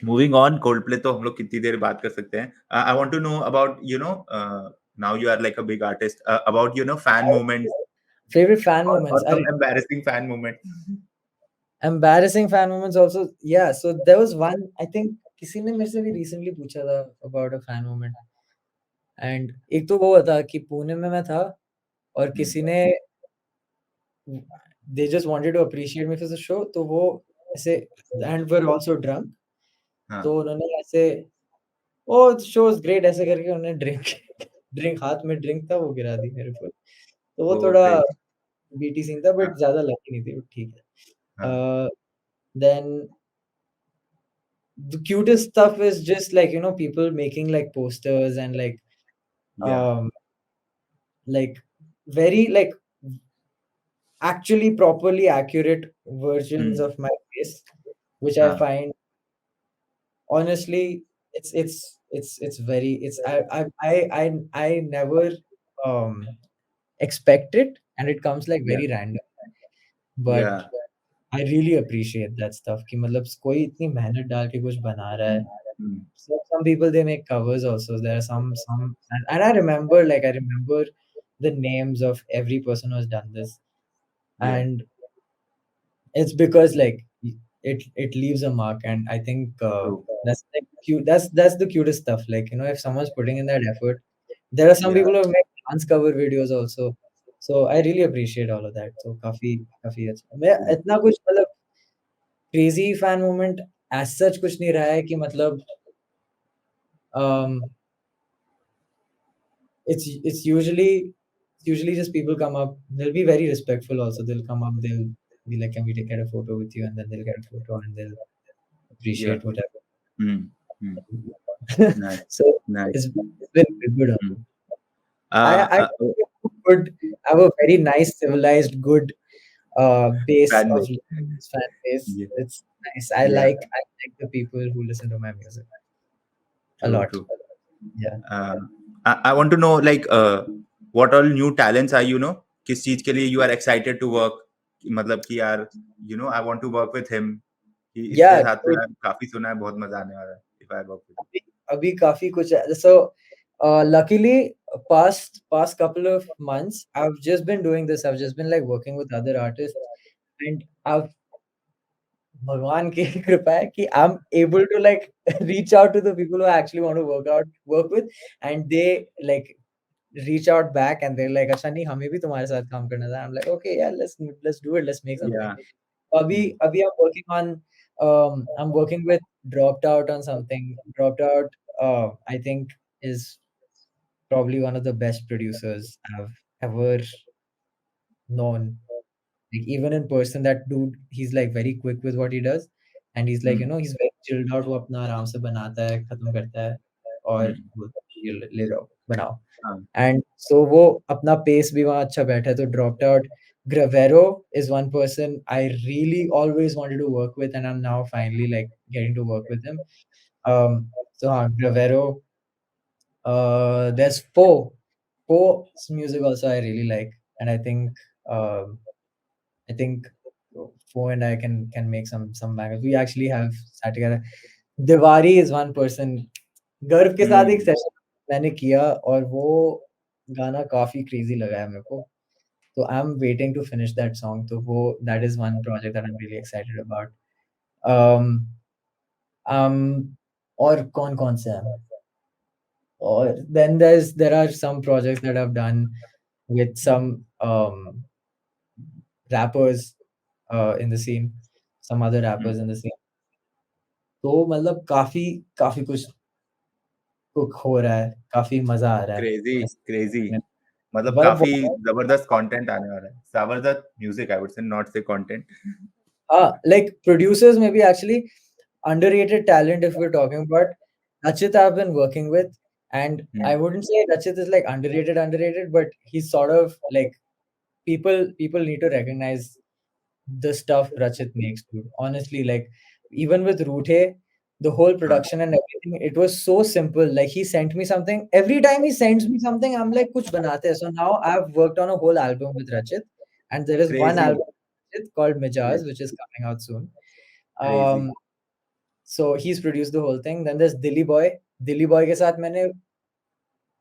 Moving on, Coldplay तो हम लोग कितनी देर बात कर सकते हैं। I want to know about now you are like a big artist, about fan moments favourite fan और मोमेंट्स। some अरे embarrassing fan moment. embarrassing fan moments also, yeah, so there was one, I think किसी ने मेरे से भी recently पूछा था about a fan moment, and एक तो वो था कि पुणे में मैं था और Hmm. किसी ने they just wanted to appreciate me for the show, तो वो ऐसे and were also drunk, हाँ. तो उन्होंने ऐसे oh the show is great ऐसे करके उन्होंने ड्रिंक हाथ में ड्रिंक था वो गिरा दी मेरे ऊपर, तो वो Oh, थोड़ा great. बीटी सीन था हाँ, बट ज्यादा लकी नहीं थी, बट ठीक हाँ. है। Then the cutest stuff is just like people making like posters and Yeah. um like very like actually properly accurate versions Hmm. of my face, which I हाँ. find honestly it's very it's I never um expect it, and it comes like Yeah. very random, but Yeah. I really appreciate that stuff कि मतलब कोई इतनी मेहनत डाल के कुछ बना रहा है। Hmm. Hmm. So some people they make covers also. There are some and I remember the names of every person who has done this, Yeah. and it's because like it leaves a mark, and I think True. that's like cute. That's the cutest stuff. Like if someone's putting in that effort, there are some Yeah. people who make dance cover videos also. So I really appreciate all of that. So काफी काफी अच्छा। मैं True. इतना कुछ मतलब crazy fan moment as such कुछ नहीं रहा है कि मतलब um it's usually just people come up. They'll be very respectful also. They'll come up, they'll be like, "Can we get a photo with you?" And then they'll get a photo and they'll Yeah. appreciate whatever. Hmm. Hmm. Nice. So Nice. it's been good Hmm. also. I Oh, good I have a very nice, civilized, good base fan of base. fan base. Yeah. It's nice. Yeah. I like the people who listen to my music a True. lot. True. Yeah. Uh, I want to know like what all new talents are किस चीज के लिए you are excited to work, मतलब कि यार I want to work with him, कि इसके Yeah. साथ तो यार काफी सुना है, बहुत मजा आने वाला है if I work with him. अभी अभी काफ़ी कुछ है। So, luckily, past couple of months, I've just been doing this. I've just been, like, working with other artists, and I've भगवान की कृपा है कि I'm able to, like, reach out to the people who I actually want to work with, and they, like, reach out back, and they're like, "अच्छा नहीं, हमें भी तुम्हारे साथ काम करना था." I'm like, "Okay, yeah, let's do it. Let's make something." Yeah. अभी Hmm. अभी I'm working with Dropped Out on something. Dropped Out, I think is probably one of the best producers I've ever known. Like even in person, that dude, he's like very quick with what he does, and he's like, Hmm. he's very chilled out. वो अपना आराम से बनाता है, खत्म करता है, और Hmm. बोलता है, "ये ले लो, बनाओ." हाँ. And so वो अपना pace भी वहाँ अच्छा बैठा है, तो Dropped Out. Gravero is one person I really always wanted to work with, and I'm now finally like getting to work with him. So हाँ, Gravero. There's Poe. Poe's music also I really like, and um, I think Poe and I can make some bangers. We actually have sat together. Diwari is one person. गर्व के साथ एक Hmm. Session मैंने किया और वो गाना काफ़ी क्रेज़ी लगा है मेरे को। So I'm waiting to finish that song. So that is one project that I'm really excited about. Um, और कौन-कौन से हैं? Or then there are some projects that I've done with some rappers in the scene, some other Hmm. rappers in the scene. तो मतलब काफ़ी काफ़ी कुछ cook हो रहा है, काफ़ी मज़ा आ रहा है क्रेजी ऐसे क्रेजी, करने में। मतलब मतलब काफी जबरदस्त कंटेंट आने वाला है, जबरदस्त म्यूजिक, आई वुड से, नॉट से कंटेंट. हाँ, like producers maybe actually underrated talent if we're talking about Achit I've been working with. And Hmm. I wouldn't say Rachit is like underrated, but he's sort of like people need to recognize the stuff Rachit makes, dude. Honestly, like even with Roothe, the whole Huh. production and everything, it was so simple. Like he sent me something. Every time he sends me something, I'm like, kuch banate hai. So now I've worked on a whole album with Rachit, and there is one Crazy. album with Rachit called Cra- Mizah, which is coming out soon. Crazy. Um, so he's produced the whole thing. Then there's Dilly Boy. Dilly Boy के साथ मैंने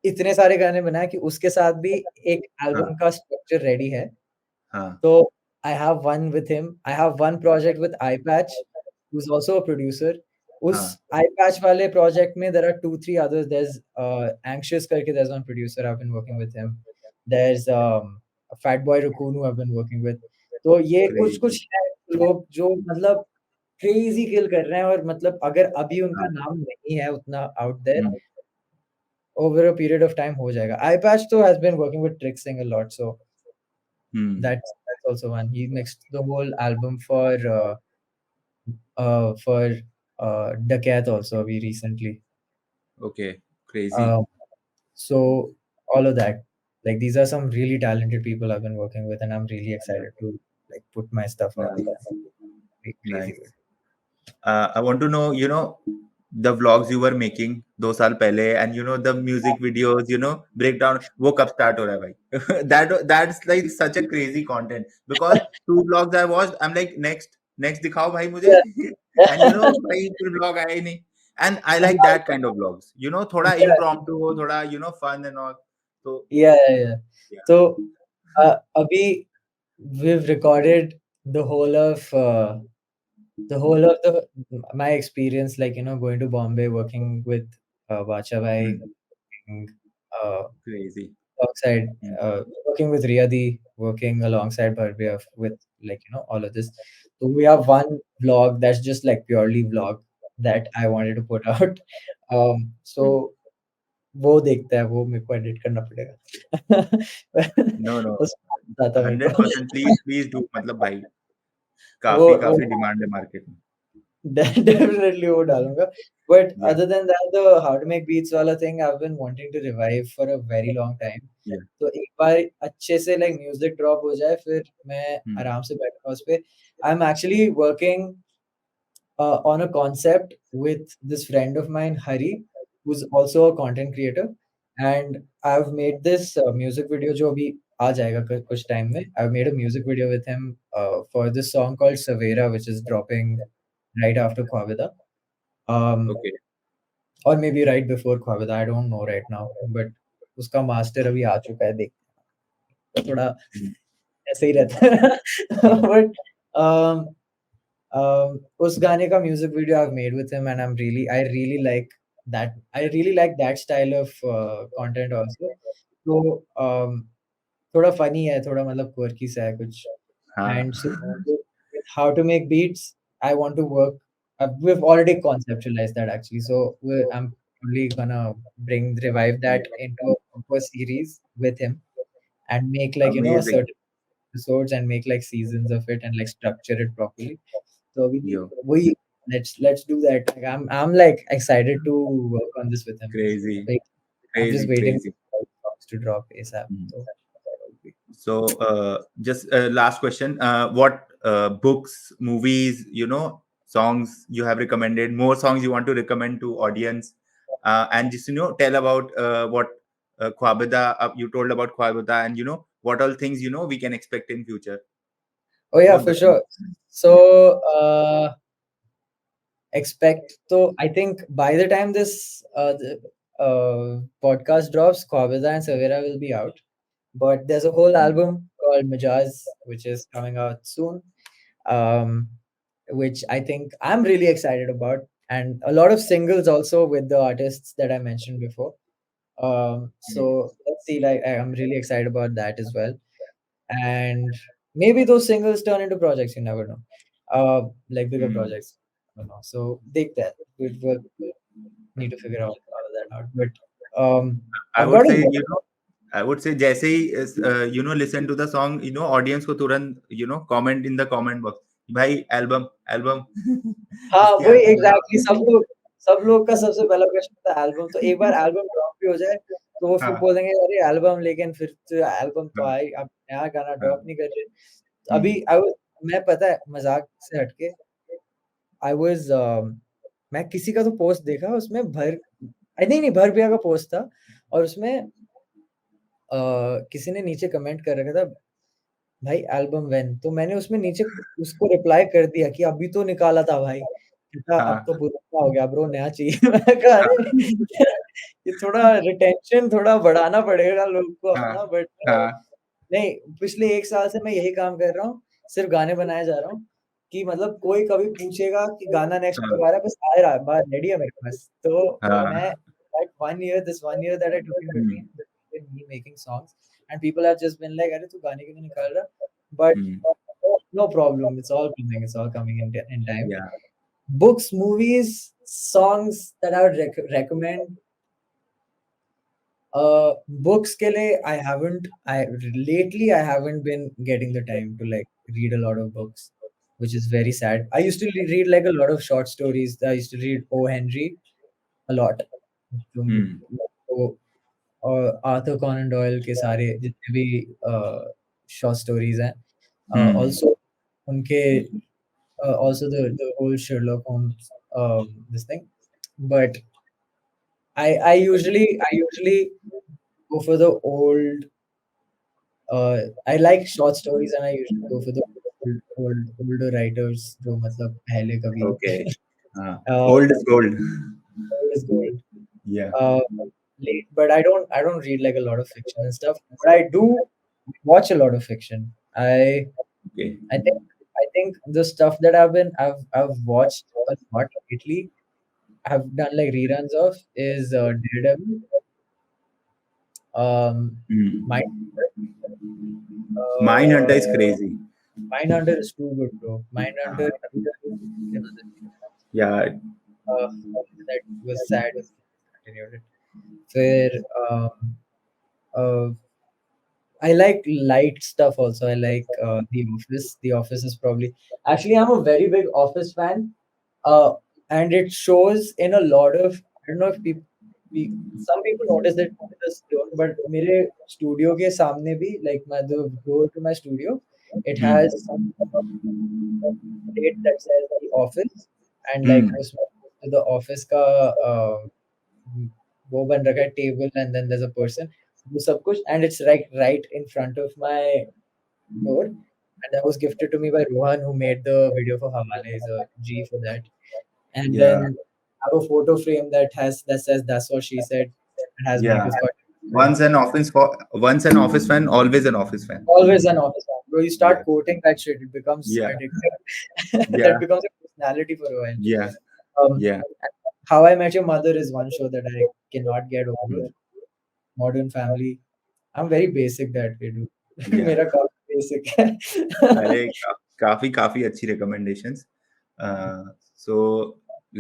इतने सारे गाने बनाए कि उसके साथ भी एक Huh. एल्बम का स्ट्रक्चर रेडी है। Huh. So I have one with him. I have one project with iPatch, who's also a producer. उस Huh. iPatch वाले project में there are 2, 3 others. There's Anxious करके there's one producer I've been working with him. There's Fatboy Raccoon who I've been working with. तो ये Crazy. कुछ-कुछ है लोग जो मतलब क्रेज़ी किल कर रहे हैं और मतलब अगर अभी Huh. उनका नाम नहीं है उतना out there, Hmm. over a period of time हो जाएगा। iPatch तो has been working with Trick Sing a lot, so Hmm. that's also one. He mixed the whole album for Dakat also we recently. Okay. Crazy. Um, so all of that. Like these are some really talented people I've been working with, and I'm really excited to like put my stuff out there. Nice. Be crazy Nice. good. I want to know, the vlogs you were making 2 साल पहले, and the music videos, breakdown. वो कब start हो रहा है भाई? That's like such a crazy content, because 2 vlogs I watched, I'm like, next दिखाओ भाई मुझे, and Yeah. भाई फिर vlog आया ही नहीं. And I like that kind of vlogs. थोड़ा Yeah. impromptu हो, थोड़ा fun and all. So Yeah, yeah, yeah. yeah. So, abhi we've recorded the whole of the my experience, like going to Bombay, working with Bacha Bhai, Hmm. working, uh, Crazy. alongside Hmm. working with Riyadi, working alongside Bharg with like all of this. So we have one vlog that's just like purely vlog that I wanted to put out. So वो देखता है, वो मेरे को edit करना पड़ेगा। No, no. उसमें आता मेरे को। 100% please do. मतलब भाई वो काफी वो काफी डिमांड है मार्केट में. डेफिनिटली वो डालूँगा। But Yeah. other than that, the how to make beats वाला thing I've been wanting to revive for a very long time. Yeah. तो एक बार अच्छे से like म्यूज़िक ड्रॉप हो जाए, फिर मैं Hmm. आराम से बैठूँगा उस पे। I'm actually working on a concept with this friend of mine, Hari, who's also a content creator. And I've made this music video जो अभी आ जाएगा कुछ time में. I've made a music video with him for this song called Savera, which is dropping right after Khwabida. Okay. Or maybe right before Khwabida. I don't know right now. But उसका master अभी आ चुका है, देख थोड़ा Hmm. ऐसे ही रहता है। Hmm. But um, उस गाने का music video I've made with him, and I really like that. I really like that style of content also. तो थोड़ा funny है, थोड़ा मतलब quirky सा है कुछ. हाँ. And so with how to make beats, I want to work. We've already conceptualized that actually. So I'm only gonna revive that into a series with him and make like a Amazing. certain episodes and make like seasons of it and like structure it properly. So Yo, we let's do that. Like, I'm like excited to work on this with him. crazy, Like I'm just crazy, waiting crazy. for songs to drop ASAP. Hmm. So that'll be. So, just last question. What books, movies, songs you have recommended, more songs you want to recommend to audience, and just, tell about what Khwabida, you told about Khwabida, and, what all things, we can expect in future. Oh yeah, Both for the things. sure. Yeah. So expect. So I think by the time this podcast drops, Khwabida and Savera will be out. But there's a whole Hmm. album called Majaz, which is coming out soon. Um, which I think I'm really excited about, and a lot of singles also with the artists that I mentioned before. Hmm. So let's see. Like I'm really excited about that as well, and maybe those singles turn into projects. You never know. Like bigger Hmm. projects. I don't know. So take that. We'll need to figure out all of that out. But I I've would got a say, lot. I would say जैसे ही listen to the song, audience को तुरंत comment in the comment box, भाई album हाँ, इसके वही album exactly सब लोग का सबसे पहला क्वेश्चन था एल्बम, तो एक बार एल्बम ड्रॉप भी हो जाए, तो वो फिर हाँ, बोलेंगे अरे एल्बम, लेकिन फिर तो एल्बम तो हाँ, आई, अब नया गाना ड्रॉप हाँ। नहीं कर रहे। हुँ, अभी मैं पता है मज़ाक से हटके आई वाज़ मैं किसी का तो पोस्ट देखा उसमें नहीं, नहीं भर भैया का पोस्ट था और उसमें किसी ने नीचे कमेंट कर रखा था भाई एल्बम व्हेन? तो मैंने उसमें नीचे उसको रिप्लाई कर दिया कि अभी तो निकाला था भाई। कहता अब हाँ, तो पुराना हो गया ब्रो, नया चाहिए। मैंने कहा हाँ, अरे ये थोड़ा रिटेंशन थोड़ा बढ़ाना पड़ेगा लोग को हाँ, अपना, बट हाँ, नहीं, पिछले 1 साल से मैं यही काम कर रहा हूँ, सिर्फ़ गाने बनाए जा रहा हूँ, कि मतलब कोई कभी पूछेगा कि गाना नेक्स्ट हाँ, कब आ रहा है, बस आ रहा है, बात रेडी है मेरे पास। तो मैं हाँ, that 1 year, this 1 year that I took in hmm, between me making songs, and people have just been like, "अरे तू गाने क्यों नहीं निकाल रहा?" But hmm, no problem, it's all coming in time. या Books, movies, songs that I would recommend. Books के लिए I haven't been getting the time to like read a lot of books, which is very sad. I used to read like a lot of short stories. I used to read O. Henry a lot. तुम हुँ, तो और Arthur Conan Doyle के सारे जितने भी short stories हैं, हुँ, also उनके also the whole Sherlock Holmes this thing. But I usually go for the old. I like short stories and I usually go for the older writers जो मतलब पहले कभी ओके, हाँ, uh, old is gold. old is gold. या Uh, but I don't read like a lot of fiction and stuff. But I do watch a lot of fiction. Okay, I think the stuff that I've watched a lot lately. I've done like reruns of is Daredevil, hmm, Mindhunter. माइंडहंटर Uh, is crazy. Mindhunter is too good, bro. Mindhunter. हाँ, या Uh, that was sad. Continued it. फिर uh, I like light stuff also. I like The Office. The Office is probably actually I'm a very big Office fan. Uh, and it shows in a lot of I don't know if some people notice it, others don't. But मेरे studio के सामने भी like the door to my studio, it hmm, has a plate that says The Office, and hmm, like उसमें The Office का वो बन रखा है table, and then there's a person. वो सब कुछ, and it's like right in front of my door, and that was gifted to me by Rohan, who made the video for Hawale. Is a G for that. And या, then I have a photo frame that says "That's what she said." It has या, Make a Scott. Once an office fan, always an office fan. Always an office fan. Bro, you या, start quoting that shit, it becomes या, addictive. या, That becomes a personality for a while. या, Um, या, How I Met Your Mother is one show that I cannot get over. Modern Family. I'm very basic that way, dude. या। मेरा काफ़ी basic है. अरे काफ़ी काफ़ी अच्छी रिकमेंडेशंस। अ, सो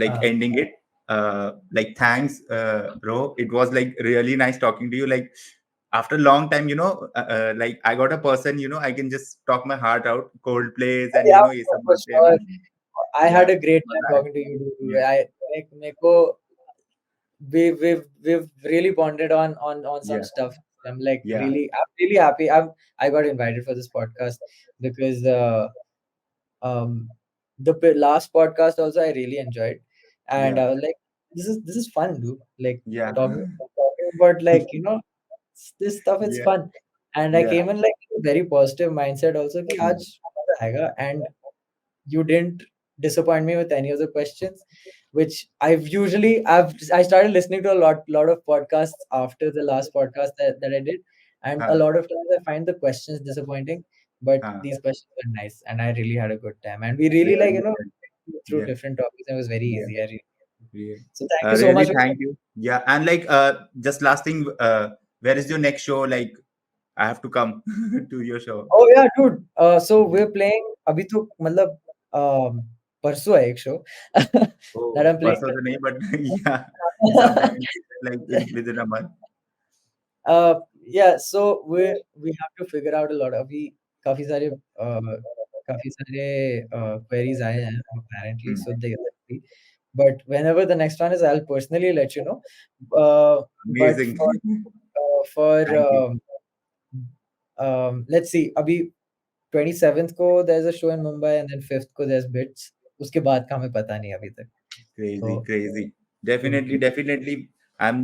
लाइक हाँ, ending it, like thanks, bro, it was like really nice talking to you, like after a long time, like I got a person, I can just talk my heart out, Coldplays and yeah, ये सब for बातें sure. मतलब। I had Yeah, a great time मजा आया। talking to you, dude. Yeah, मेरे को we've really bonded on some yeah, stuff. I'm like yeah, I'm really happy. I got invited for this podcast because um the last podcast also I really enjoyed, and yeah, I was like, this is fun, dude. Like yeah, talking about like this stuff. It's yeah, fun, and I yeah, came in like a very positive mindset also. कि mm, आज मजा आएगा, and you didn't disappoint me with any of the questions, which I started listening to a lot of podcasts after the last podcast that I did, and a हाँ, lot of times I find the questions disappointing, but हाँ, these questions were nice and I really had a good time, and we really like really good, through yeah, different topics, and it was very yeah. easy. Really, So thank you so really much. thank you. Yeah, and like just last thing, where is your next show? Like, I have to come to your show. Oh yeah, dude. So Yeah. we're playing अभी तो मतलब परसों है एक show that Oh, I'm playing. परसों तो नहीं, but yeah, sometime in future, like within a month. Yeah, so we have to figure out a lot. अभी काफ़ी सारे काफ़ी सारे queries आए हैं apparently, Hmm. so they but whenever the next one is, I'll personally let you know. But Amazing. for Thank you. let's see, अभी 27th को there's a show in Mumbai, and then 5th को there's Bits. उसके बाद का हमें पता नहीं अभी तक. So Crazy, crazy. would Definitely, be, definitely. I'm,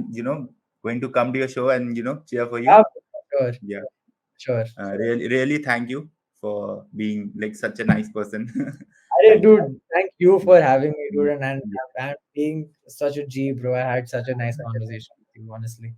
going to come to your show and, cheer for you. yeah, sure, Yeah. sure. Really, really thank you for being like such a nice person. Arey, Thank you. dude, thank you for having me, dude, Yeah. and being such a G, bro. I had such a nice conversation with you, honestly.